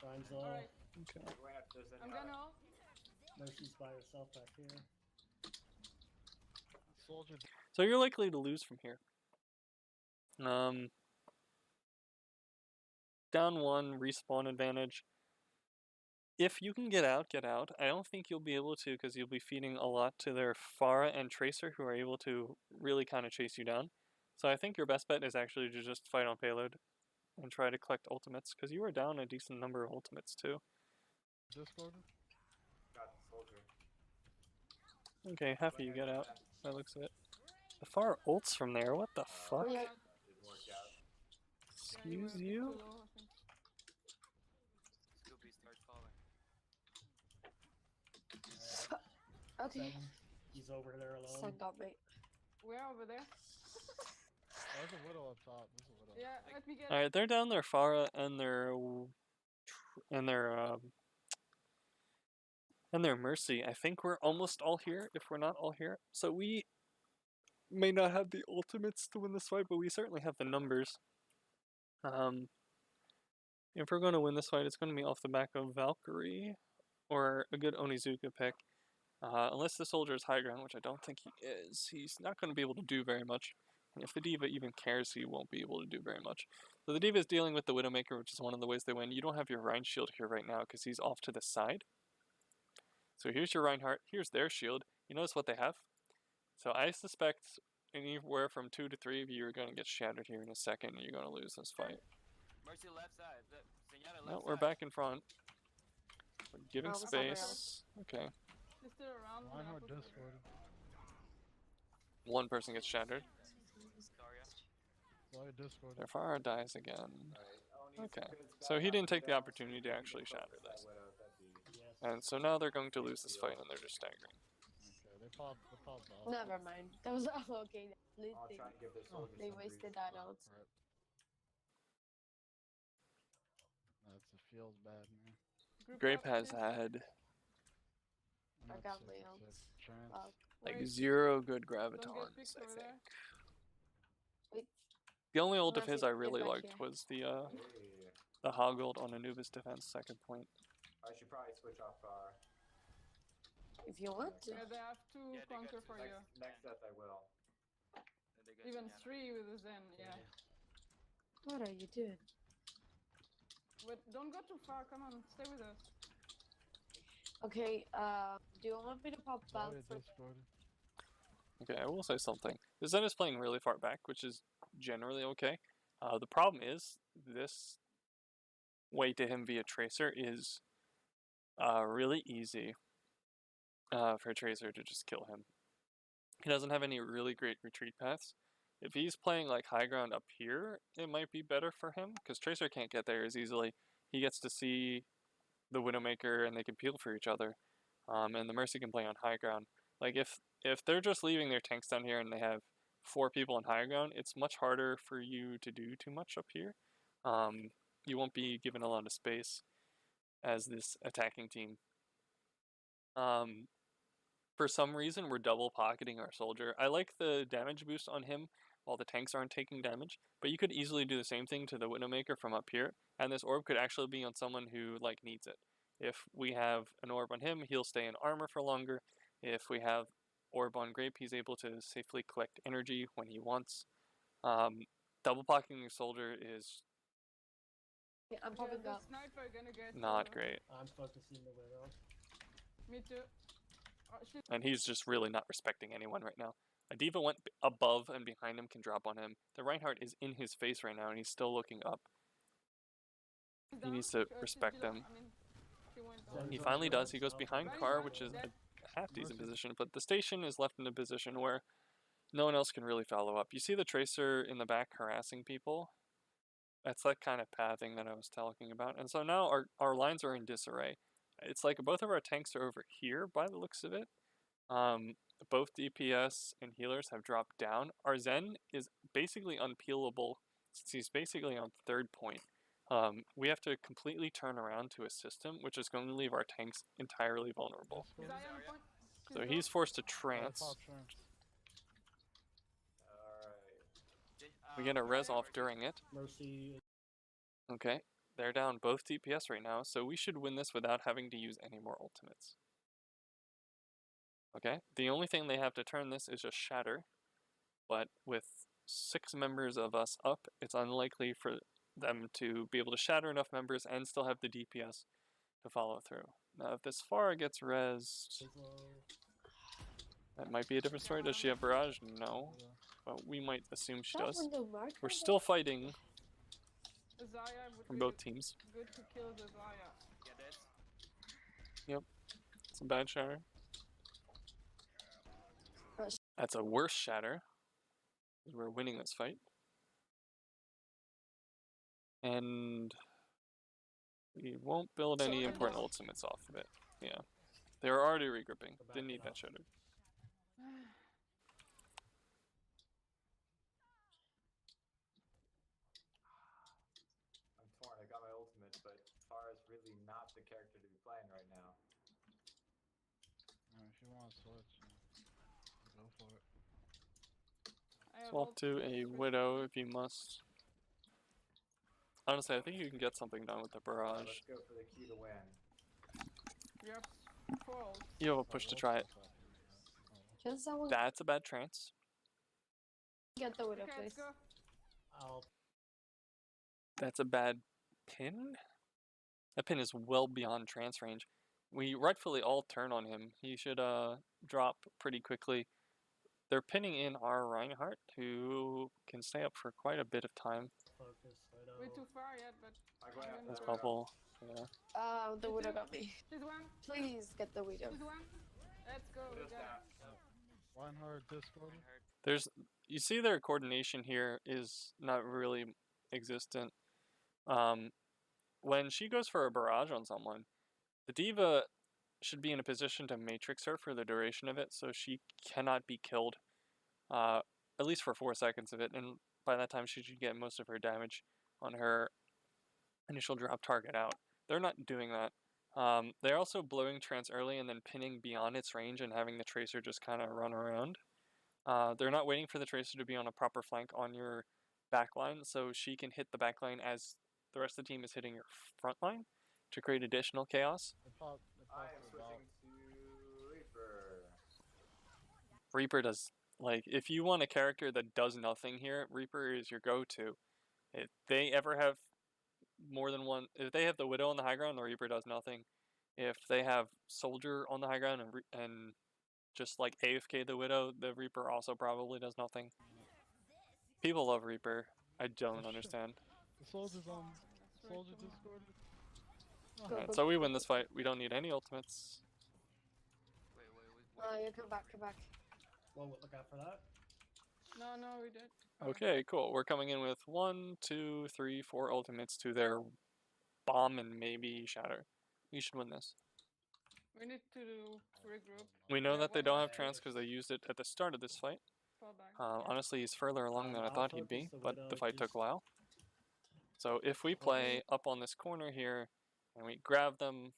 Ryan's low. Alright. Okay. We're gonna have to, there's I'm any gonna ult. Mercy's by herself back here. Soldier. So you're likely to lose from here. Down one, respawn advantage. If you can get out, get out. I don't think you'll be able to because you'll be feeding a lot to their Pharah and Tracer who are able to really kind of chase you down. So I think your best bet is actually to just fight on payload and try to collect ultimates because you are down a decent number of ultimates too. Discord. got the soldier. Okay, half of you get out. That looks it. The far ults from there, what the fuck? Yeah. Didn't work out. Yeah, you were a Excuse bit you? too low, I think. Scoopy starts calling. Okay. He's over there alone. Sun got me. We're over there. Oh, there's a widow up top. There's a widow. Yeah, let me get All right, they're down their Pharah and their and their and their Mercy. I think we're almost all here, if we're not all here. So we may not have the ultimates to win this fight, but we certainly have the numbers. If we're going to win this fight, it's going to be off the back of Valkyrie or a good Onizuka pick. Unless the soldier is high ground, which I don't think he is, he's not going to be able to do very much. And if the D.Va even cares, he won't be able to do very much. So the D.Va is dealing with the Widowmaker, which is one of the ways they win. You don't have your Rhine shield here right now because he's off to the side. So here's your Reinhardt, here's their shield. You notice what they have? So I suspect anywhere from 2 to 3 of you are going to get shattered here in a second and you're going to lose this fight. Mercy left side. Zenyatta left No, side. we're back in front. We're giving Oh, somewhere space. Okay. He's still around. I'm gonna Reinhardt put the- discorded. One person gets shattered. Zarya. Why discorded? Their Pharah dies again. Alright, Onizuka Okay. is So back he up didn't and take the down, opportunity so to you actually can shatter focus that this. Widow, that'd be- Yes. And so now they're going to lose this fight and they're just staggering. Okay, they popped off. Never mind. That was okay. I'll try and give their Oh, soldiers They some wasted grief. that out. Right. That's it feels bad, man. Group Grape up, has please. had I'm I not got sick, my I'm ult. sick. Chance. Fuck. like Wait, 0 good don't get gravitons, picked I over think. there. Wait. The only ult of Mercy, his I get really back liked here. was Hey, the hog ult on Anubis defense second point. I should probably switch off If you want to. Yeah, they have two Yeah, they got conquer two. for you. next death I will. And they got Even Zenyatta. 3 with a Zen, yeah. What are you doing? But don't go too far, come on, stay with us. Okay, do you want me to pop back Why for discorded? Okay, I will say something. The Zen is playing really far back, which is generally okay. The problem is this way to him via Tracer is really easy for Tracer to just kill him. He doesn't have any really great retreat paths. If he's playing like high ground up here, it might be better for him because Tracer can't get there as easily. He gets to see the Widowmaker and they can peel for each other, and the Mercy can play on high ground. Like if they're just leaving their tanks down here and they have 4 people on high ground, it's much harder for you to do too much up here. You won't be given a lot of space as this attacking team. For some reason, we're double pocketing our soldier. I like the damage boost on him while the tanks aren't taking damage, but you could easily do the same thing to the Widowmaker from up here, and this orb could actually be on someone who like needs it. If we have an orb on him, he'll stay in armor for longer. If we have orb on Grape, he's able to safely collect energy when he wants. Double pocketing your soldier is Yeah, I'm Yeah, popping the up. sniper gonna get not you. great, I'm focusing the Widow. Me too. Oh, shit. and he's just really not respecting anyone right now. A D.Va went above and behind him, can drop on him. The Reinhardt is in his face right now, and he's still looking up. He's He down. needs to She's respect down. them. I mean, he went Zen down. He is finally on does. He goes south. behind Right, Car, right, which is dead. a half decent Mercy. position, but the station is left in a position where no one else can really follow up. You see the Tracer in the back harassing people? That's that kind of pathing that I was talking about. And so now our lines are in disarray. It's like both of our tanks are over here by the looks of it. Both DPS and healers have dropped down. Our Zen is basically unpeelable since he's basically on third point. We have to completely turn around to assist him, which is going to leave our tanks entirely vulnerable. Is Discorded? Zarya on point? So She's he's low. forced to Why trance. pop Chance? Alright. We get a res Zarya off versus- during it. Mercy. Okay, they're down both DPS right now, so we should win this without having to use any more ultimates. Okay, the only thing they have to turn this is just Shatter, but with 6 members of us up, it's unlikely for them to be able to shatter enough members and still have the DPS to follow through. Now, if this Pharah gets rezzed, Is low. that might be a different story. Does she have Barrage? No, Widow. but we might assume she That does. window marker We're there? still fighting Zarya would from be both teams. good to kill the Zarya. Yeah, dead. It's a bad shatter. Oh, That's a worse shatter. 'Cause we're winning this fight. And we won't build any Sorry, important no. ultimates off of it. Yeah. They were already regrouping. Go back Didn't it need that up. shatter. ultimate, but Pharah's really not the character to be playing right now. If you want to switch, go for it. I have Swap ult, to so a it's Widow if you must. Honestly, I think you can get something done with the barrage. Let's go for the key to win. Yep. 4 ult. You have a push to try it. Can someone That's a bad trance. get the widow, Okay, let's please? go. I'll That's a bad pin. That pin is well beyond trance range. We rightfully all turn on him. He should drop pretty quickly. They're pinning in our Reinhardt, who can stay up for quite a bit of time. focus Widow. We're too far yet, but I go after This the Widow. bubble, yeah. The widow got me. She's one. Please get the widow. She's one. Let's go. We Widow's got down. it. Reinhardt Discord. There's, you see their coordination here is not really existent. When she goes for a barrage on someone, the diva should be in a position to matrix her for the duration of it, so she cannot be killed, at least for 4 seconds of it, and by that time she should get most of her damage on her initial drop target out. They're not doing that. They're also blowing trance early and then pinning beyond its range and having the tracer just kind of run around. They're not waiting for the tracer to be on a proper flank on your backline, so she can hit the backline as the rest of the team is hitting your front line to create additional chaos. I am switching to Reaper. Reaper does, like, if you want a character that does nothing here, Reaper is your go-to. If they ever have more than one, if they have the Widow on the high ground, the Reaper does nothing. If they have Soldier on the high ground and just like AFK the Widow, the Reaper also probably does nothing. People love Reaper. I don't understand. The soldier's on. That's right, Soldier come on. discorded. Alright, so we win this fight. We don't need any ultimates. Wait. Yeah, come back. Well, look out for that. No, we did. Okay, cool. We're coming in with 1, 2, 3, 4 ultimates to their bomb and maybe shatter. We should win this. We need to regroup. We know Yeah, that they what don't was have trance because they used it at the start of this fight. Fall back. Honestly, he's further along than I I'll thought he'd be, focus the but Widow, the fight took just- a while. So if we play up on this corner here and we grab them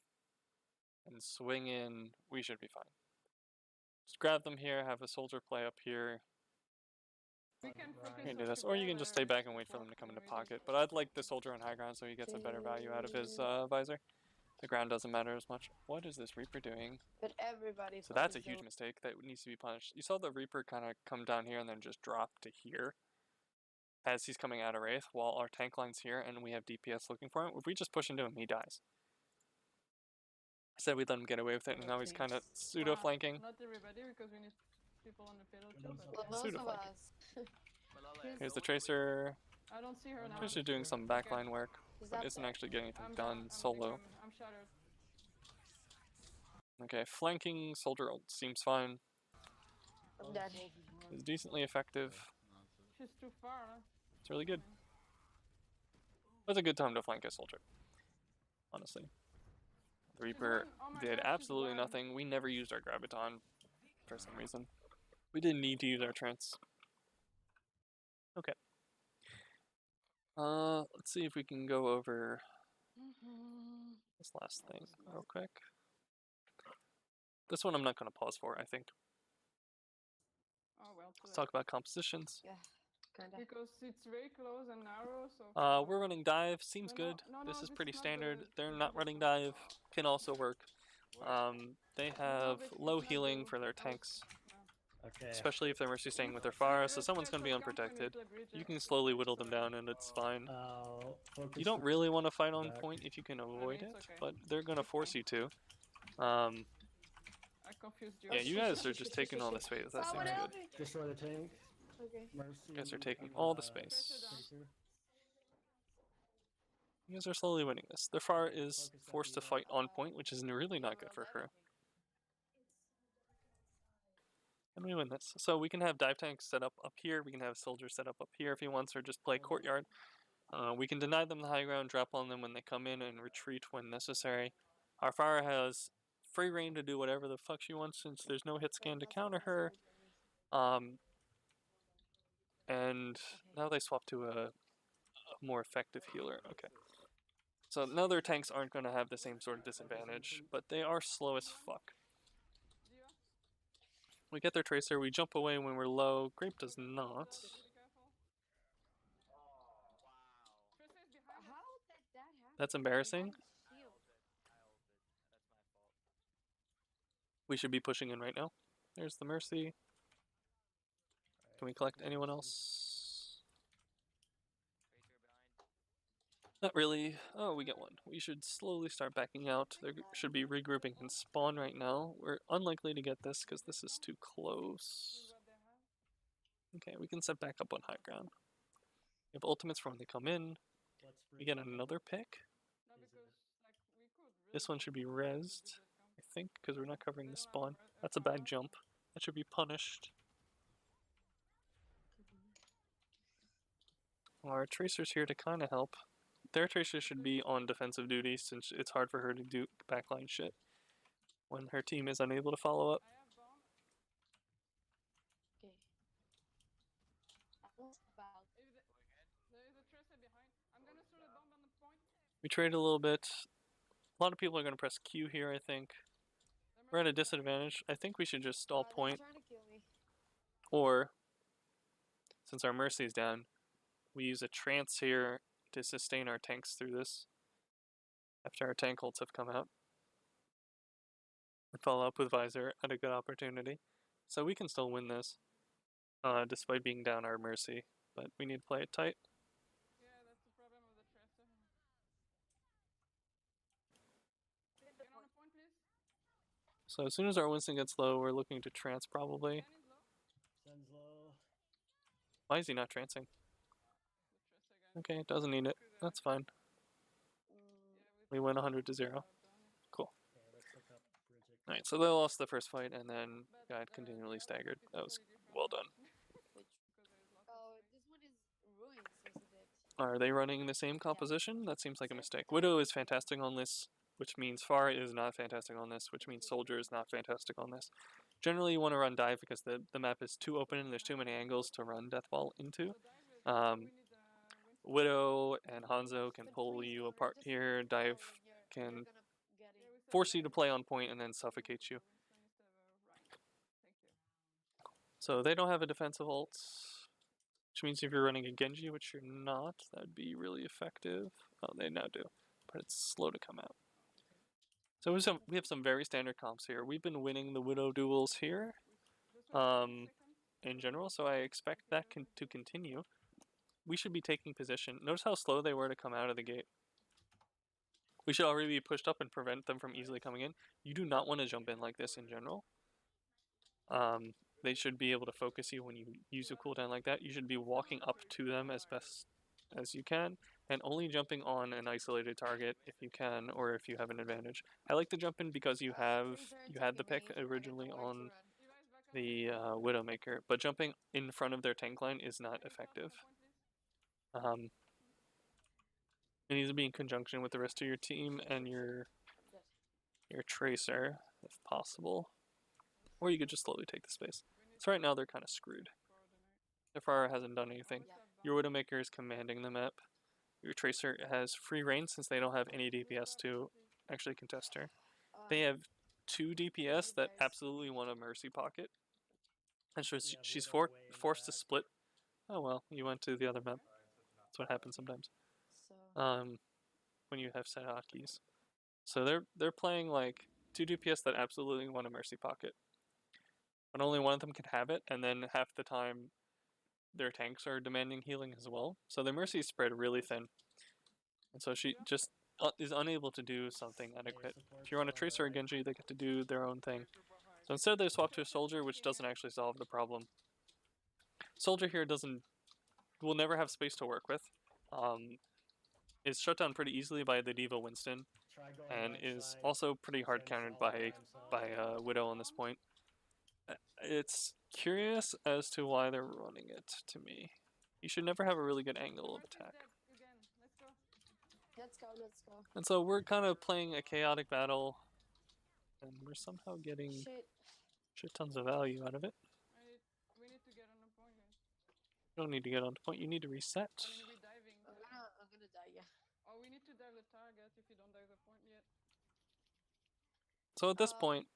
and swing in, we should be fine. Just grab them here, have a soldier play up here. We can Right. focus You can on do this, or you can just stay together back and wait for them to come into walk pocket. But I'd like the soldier on high ground so he gets a better value out of his visor. The ground doesn't matter as much. What is this Reaper doing? But everybody. So that's a focuses huge the- mistake that needs to be punished. You saw the Reaper kind of come down here and then just drop to here as he's coming out of Wraith while our tank line's here and we have DPS looking for him. If we just push into him, he dies. I said we'd let him get away with it, and now he's kind of pseudo-flanking. Not everybody, because we need people on the payload too. Widows But Well, up. most of Pseudo-flanking. us. Here's the Tracer. I don't see her now. Tracer doing some Okay. backline work, Is but that isn't the- actually getting anything I'm done down, solo. I'm shattered. Okay, flanking soldier ult seems fine. I'm dead. It's decently effective. She's too far. Huh? It's really good. That's a good time to flank a soldier, honestly. The Reaper one. Oh my did God, she's absolutely one. nothing. We never used our Graviton for some reason. We didn't need to use our Trance. Okay. Let's see if we can go over this last thing real quick. This one I'm not going to pause for, I think. Oh well. Let's talk about compositions. Kinda. Because it's very close and narrow, so. We're running dive, seems No, good. no, This is this pretty is not standard. the- They're this not is running not- dive, can also work. They have it's low not healing the- for their that was- tanks, Okay. especially if they're mercy staying with their Pharah, so someone's going to be unprotected. You can slowly whittle them down and it's fine. Focus You don't the- really want to fight on back. point if you can avoid it's it, okay. but they're going to It's force fine. you to. I confused you. Yeah, you guys are just taking all the space. That Someone seems help good. me. Destroy the tank. Okay. Mercy. You guys are taking and, all the Tracer space. down. Tracer. You guys are slowly winning this. Their Pharah is Focus that forced to diva. fight on point, which is really not good for her. And we win this. So we can have dive tanks set up here. We can have soldiers set up here if he wants, or just play courtyard. We can deny them the high ground, drop on them when they come in, and retreat when necessary. Our Pharah has free reign to do whatever the fuck she wants since there's no hit scan to counter her. And now they swap to a more effective healer. Okay. So now their tanks aren't going to have the same sort of disadvantage, but they are slow as fuck. Diva. We get their tracer, we jump away when we're low. Grape does not. Be careful. Tracer is behind us. How did that happen? That's embarrassing. Shield. That's my fault. We should be pushing in right now. There's the Mercy. Can we collect anyone else? Tracer behind. Not really. Oh, we get one. We should slowly start backing out. They should be regrouping in spawn right now. We're unlikely to get this because this is too This close. is what they have. Okay, we can set back up on high ground. We have ultimates for when they come in. Let's We get breach. another pick. No, because like we could. Really This one should be focus on the rezzed, defense I think, because we're not covering They the don't have spawn. a That's a power bad up. jump. That should be punished. Our tracer's here to kind of help. Their tracer should be on defensive duty since it's hard for her to do backline shit when her team is unable to follow up. I have bomb. Okay. Almost about. If there is a tracer behind. I'm gonna throw the bomb on the point. We trade a little bit. A lot of people are going to press Q here, I think. The We're at a Mercy's behind. disadvantage. I think we should just stall They're point, trying to kill me. or since our Mercy's down, we use a trance here to sustain our tanks through this after our tank ults have come out. And follow up with Visor at a good opportunity. So we can still win this, despite being down our Mercy, but we need to play it tight. Yeah, that's the problem with the tracer. Get on the point, please. So as soon as our Winston gets low, we're looking to trance probably. Ken is low. Sun's low. Why is he not trancing? The tracer again. Okay, doesn't need it. That's fine. We win 100 to 0. Cool. Okay, let's look up bridge. Alright, so they lost the first fight and then got continually staggered. That was well done. Oh, this one is ruins, isn't it? Are they running the same composition? That seems like a mistake. Widow is fantastic on this, which means Pharah is not fantastic on this, which means Soldier is not fantastic on this. Generally, you want to run Dive because the map is too open and there's too many angles to run Deathball into. Widow and Hanzo can pull you apart here. Dive can force you to play on point and then suffocate you. So they don't have a defensive ult, which means if you're running a Genji, which you're not, that'd be really effective. Oh, they now do, but it's slow to come out. So we have some very standard comps here. We've been winning the Widow duels here, in general, so I expect that to continue. We should be taking position. Notice how slow they were to come out of the gate. We should already be pushed up and prevent them from easily coming in. You do not want to jump in like this in general. They should be able to focus you when you use a cooldown like that. You should be walking up to them as best as you can, and only jumping on an isolated target if you can, or if you have an advantage. I like to jump in because you had the pick originally on the Widowmaker, but jumping in front of their tank line is not effective. It needs to be in conjunction with the rest of your team and your tracer, if possible. Or you could just slowly take the space. So right now they're kind of screwed. Their Pharah hasn't done anything. Your Widowmaker is commanding the map. Your tracer has free reign since they don't have any DPS to actually contest her. They have 2 DPS that absolutely want a Mercy pocket. And so she's forced to split. Oh well, you went to the other map. That's what happens sometimes. When you have set hotkeys. So they're playing like 2 DPS that absolutely want a Mercy pocket. But only one of them can have it, and then half the time their tanks are demanding healing as well. So their Mercy is spread really thin. And so she just is unable to do something adequate. If you run a Tracer or Genji, they get to do their own thing. So instead they swap to a Soldier, which doesn't actually solve the problem. Soldier here will never have space to work with. Is shut down pretty easily by the Diva Winston, and is also pretty hard countered by Widow on this point. It's curious as to why they're running it to me. You should never have a really good angle of attack. Let's go. And so we're kind of playing a chaotic battle, and we're somehow getting shit tons of value out of it. We need to get on the point, guys. You don't need to get on the point, you need to reset. I mean, we're diving. I'm gonna die, yeah. Oh, we need to dive the target if you don't dive the point yet. So at this Um, point,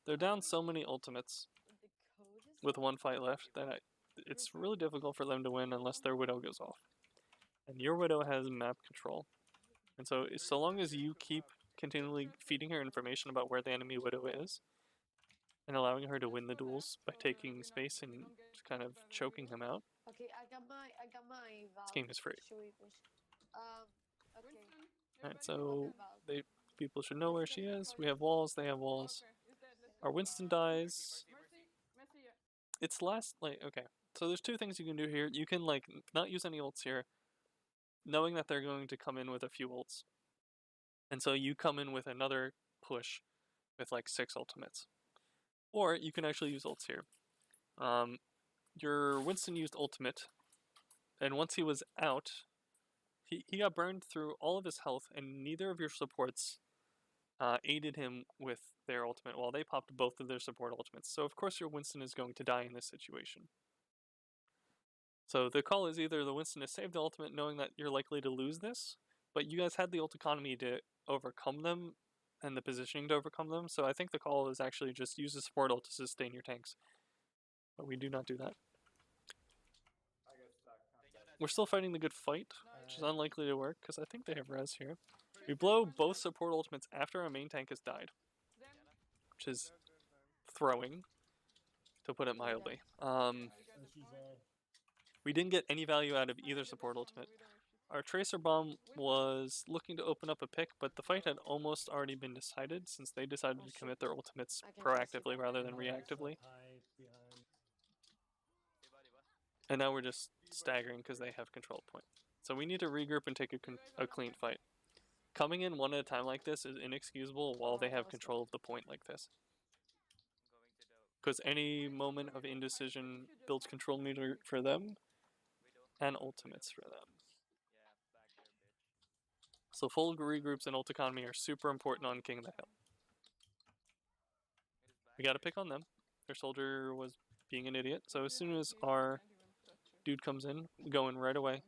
they're down so many ultimates The code is with up? one fight left that it's really difficult for them to win unless their Widow goes off. And your Widow has map control. And so long as you keep continually feeding her information about where the enemy Widow is, and allowing her to win the duels by taking space and just kind of choking him out, Okay, I got my valve. this game is free. Should we push? Okay. Winston, Alright, everybody so Valve. people should know where she is. We have walls, they have walls. Okay, he's dead. Let's Our go. Winston dies. Mercy, Messi, yeah. It's last, okay. So there's two things you can do here. You can, not use any ults here, knowing that they're going to come in with a few ults. And so you come in with another push with, 6 ultimates. Or you can actually use ults here. Your Winston used ultimate, and once he was out, he got burned through all of his health, and neither of your supports aided him with their ultimate while they popped both of their support ultimates. So of course your Winston is going to die in this situation. So the call is either the Winston is saved the ultimate knowing that you're likely to lose this, but you guys had the ult economy to overcome them and the positioning to overcome them, so I think the call is actually just use the support ult to sustain your tanks. But we do not do that. I get stuck. I'm dead. We're still fighting the good fight, which is unlikely to work because I think they have res here. We blow both support ultimates after our main tank has died, Then, which is throwing, to put it mildly. you got the She's point. We didn't get any value out of either support ultimate. Our Tracer Bomb was looking to open up a pick, but the fight had almost already been decided since they decided to commit their ultimates proactively rather than reactively. And now we're just staggering because they have control point. So we need to regroup and take a clean fight. Coming in one at a time like this is inexcusable while they have control of the point like this. Because any moment of indecision builds control meter for them and ultimates for them. So full regroups and ult economy are super important on King of the Hill. We gotta pick on them. Their soldier was being an idiot, so as soon as our dude comes in, we go in right away.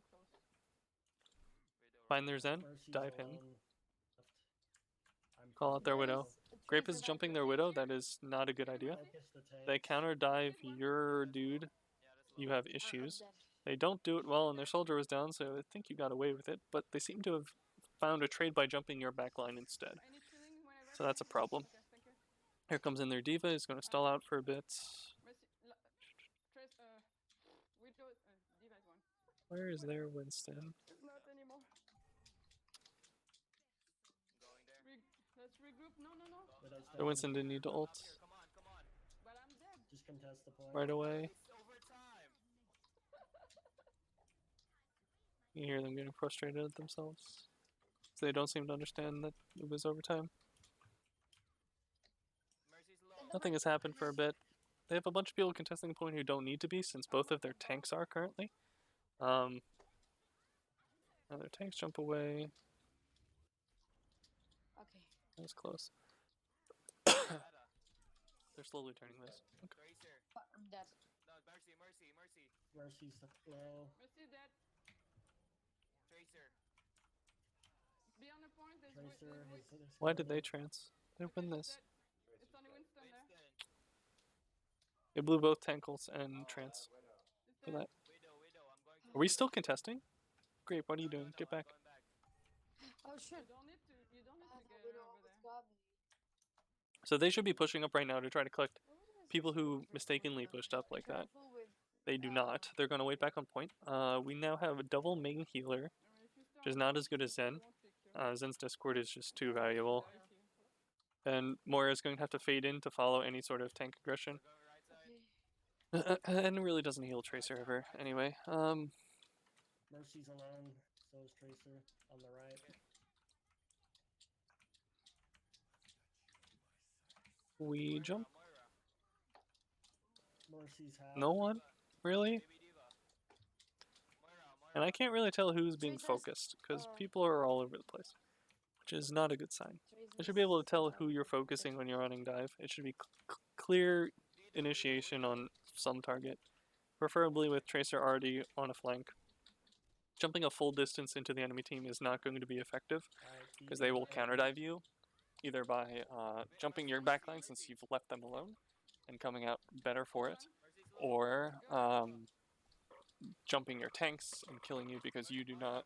Find their Zen, dive him, call out their Widow. Grape is jumping their Widow, that is not a good idea. They counter dive your dude, you have issues. They don't do it well and their soldier was down, so I think you got away with it, but they seem to have found a trade by jumping your backline instead. So that's a problem. Here comes in their diva, he's going to stall out for a bit. Where is their Winston? Not anymore. Let's regroup. No. Their Winston didn't need to ult But I'm dead. Just contest the point. right away. You hear them getting frustrated at themselves. So they don't seem to understand that it was overtime. Nothing has happened for a bit. They have a bunch of people contesting the point who don't need to be, since both of their tanks are currently. Now their tanks jump away. Okay. That was close. They're slowly turning this. Okay. I'm dead. No, mercy. Mercy's low. Mercy dead. Tracer. Be on the point. Tracer has hit his Why did they corner. trance? They win this. It's only Winston there. They blew both tankles and trance for that. Are we still contesting? Great, what are you doing? Get back. Oh shit. You don't need to get Widow over almost there. got me. So they should be pushing up right now to try to collect people who mistakenly pushed up like that. Careful with, They do not. They're going to wait back on point. We now have a double main healer, which is not as good as Zen. Zen's Discord is just too valuable. And Moira is going to have to fade in to follow any sort of tank aggression. And really doesn't heal Tracer ever. Anyway, Mercy's alone, so is Tracer on the right. we jump. Mercy's half. No one? Really? And I can't really tell who's being focused, because people are all over the place. Which is not a good sign. I should be able to tell who you're focusing when you're running dive. It should be clear initiation on some target. Preferably with Tracer already on a flank. Jumping a full distance into the enemy team is not going to be effective Alright, because they will counter dive you, either by jumping your backline since you've left them alone and coming out better for it, or jumping your tanks and killing you because you do not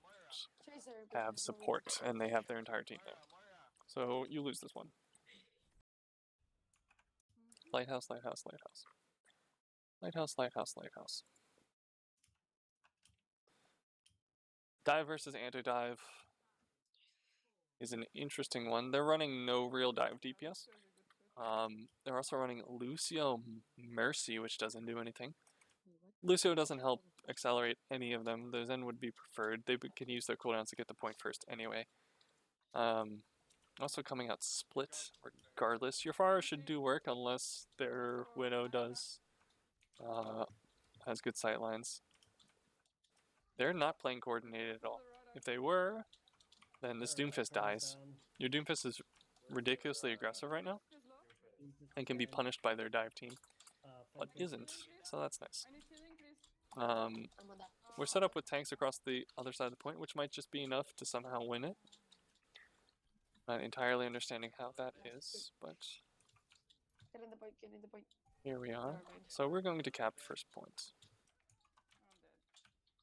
Tracer, have support and they have their entire team there. So you lose this one. Lighthouse, lighthouse, lighthouse. Lighthouse, lighthouse, lighthouse. Dive versus anti-dive is an interesting one. They're running no real dive DPS. They're also running Lucio Mercy, which doesn't do anything. Lucio doesn't help accelerate any of them. The Zen would be preferred. They can use their cooldowns to get the point first anyway. Also coming out split regardless. Your Pharah should do work unless their Widow does has good sightlines. They're not playing coordinated at all. If they were, then this Doomfist dies. Your Doomfist is ridiculously aggressive right now and can be punished by their dive team, but isn't, so that's nice. We're set up with tanks across the other side of the point, which might just be enough to somehow win it. Not entirely understanding how that is, but Getting the point, getting the point. here we are. So we're going to cap first point.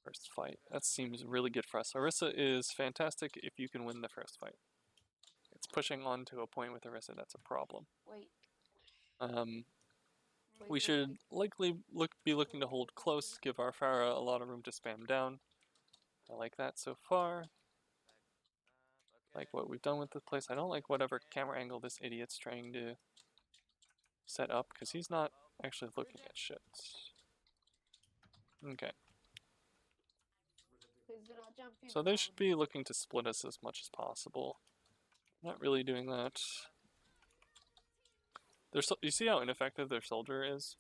First fight. That seems really good for us. Orisa is fantastic if you can win the first fight. It's pushing on to a point with Orisa that's a problem. Wait. We should likely be looking to hold close, give our Pharah a lot of room to spam down. I like that so far. Like what we've done with this place. I don't like whatever camera angle this idiot's trying to set up, because he's not actually looking at shit. Okay. Please do not jump in So they down. should be looking to split us as much as possible. Not really doing that. You see how ineffective their soldier is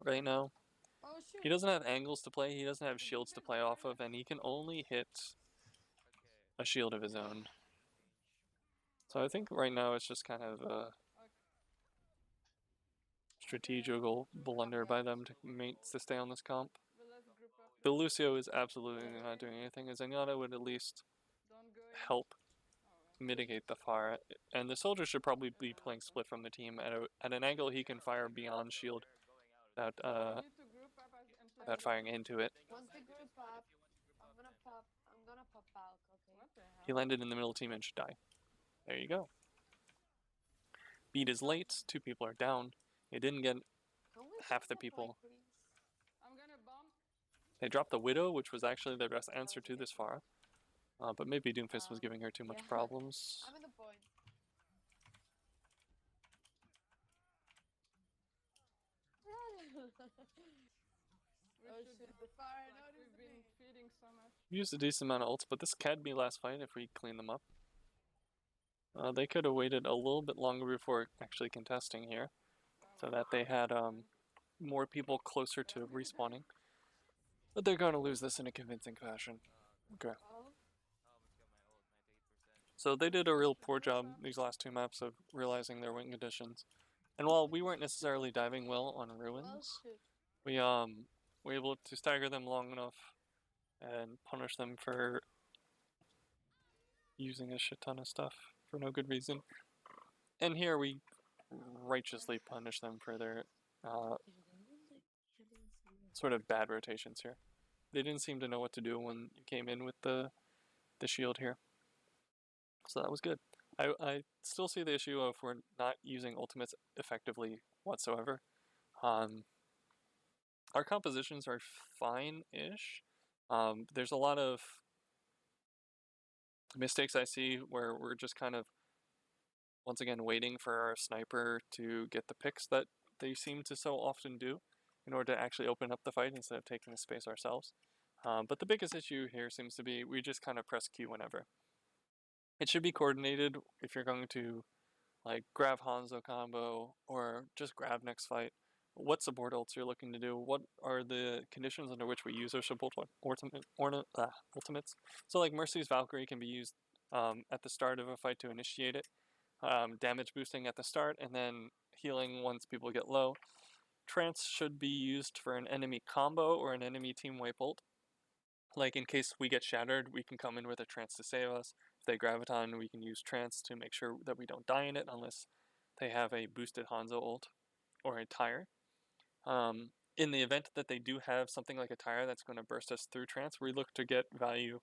right now? Oh shoot. He doesn't have angles to play, he doesn't have shields to play off of, and he can only hit a shield of his own. So I think right now it's just kind of a strategical blunder by them to stay on this comp. But Lucio is absolutely not doing anything. A Zenyatta would at least help mitigate the fire, and the soldier should probably be playing split from the team at an angle he can fire beyond shield without firing into it. Once the group up, I'm gonna pop out, okay? He landed in the middle team and should die. There you go. Beat is late, 2 people are down. It didn't get half the people. I'm gonna bomb. They dropped the Widow, which was actually their best answer to this far. But maybe Doomfist was giving her too much problems. I'm in the point. We've been feeding so much. Used a decent amount of ults, but this can be last fight if we clean them up. They could have waited a little bit longer before actually contesting here, so that they had more people closer to respawning. But they're going to lose this in a convincing fashion. Okay. So they did a real poor job these last 2 maps of realizing their win conditions. And while we weren't necessarily diving well on ruins, we were able to stagger them long enough and punish them for using a shit ton of stuff for no good reason. And here we righteously punish them for their sort of bad rotations here. They didn't seem to know what to do when you came in with the shield here. So that was good. I still see the issue of we're not using ultimates effectively whatsoever. Our compositions are fine-ish. There's a lot of mistakes I see where we're just kind of, once again, waiting for our sniper to get the picks that they seem to so often do in order to actually open up the fight instead of taking the space ourselves. But the biggest issue here seems to be we just kind of press Q whenever. It should be coordinated if you're going to like grab Hanzo combo or just grab next fight. What support ults you're looking to do? What are the conditions under which we use our support ultimates? So like Mercy's Valkyrie can be used at the start of a fight to initiate it. Damage boosting at the start and then healing once people get low. Trance should be used for an enemy combo or an enemy team wipe ult. Like, in case we get shattered, we can come in with a trance to save us. If they graviton, we can use trance to make sure that we don't die in it, unless they have a boosted Hanzo ult or a tire. In the event that they do have something like a tire that's going to burst us through trance, we look to get value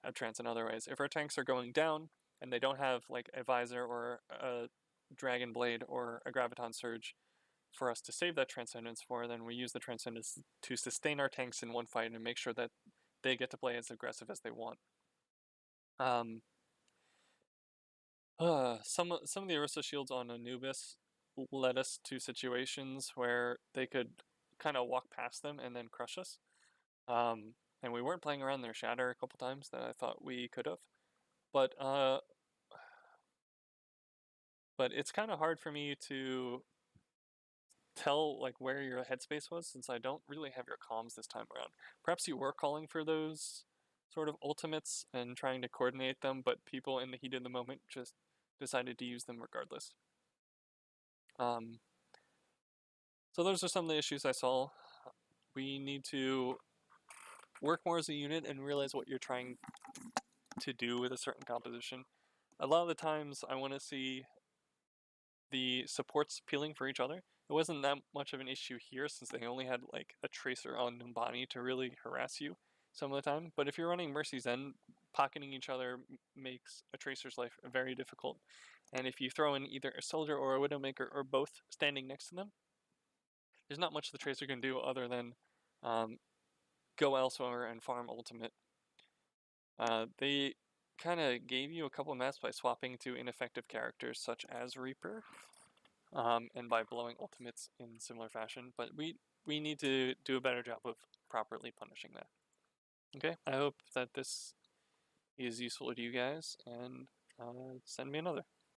out trance in other ways. If our tanks are going down and they don't have like a visor or a dragon blade or a graviton surge for us to save that transcendence for, then we use the transcendence to sustain our tanks in one fight and make sure that they get to play as aggressive as they want. Some of the Orisa shields on Anubis led us to situations where they could kind of walk past them and then crush us. And we weren't playing around their shatter a couple times that I thought we could have. But it's kind of hard for me to tell like where your headspace was, since I don't really have your comms this time around. Perhaps you were calling for those sort of ultimates and trying to coordinate them, but people in the heat of the moment just decided to use them regardless. So those are some of the issues I saw. We need to work more as a unit and realize what you're trying to do with a certain composition. A lot of the times I want to see the supports peeling for each other. It wasn't that much of an issue here since they only had like a tracer on Numbani to really harass you some of the time. But if you're running Mercy's End, pocketing each other makes a tracer's life very difficult. And if you throw in either a soldier or a Widowmaker or both standing next to them, there's not much the tracer can do other than go elsewhere and farm ultimate. They kind of gave you a couple maps by swapping to ineffective characters such as Reaper, and by blowing ultimates in similar fashion, but we need to do a better job of properly punishing that. Okay, I hope that this is useful to you guys, and send me another.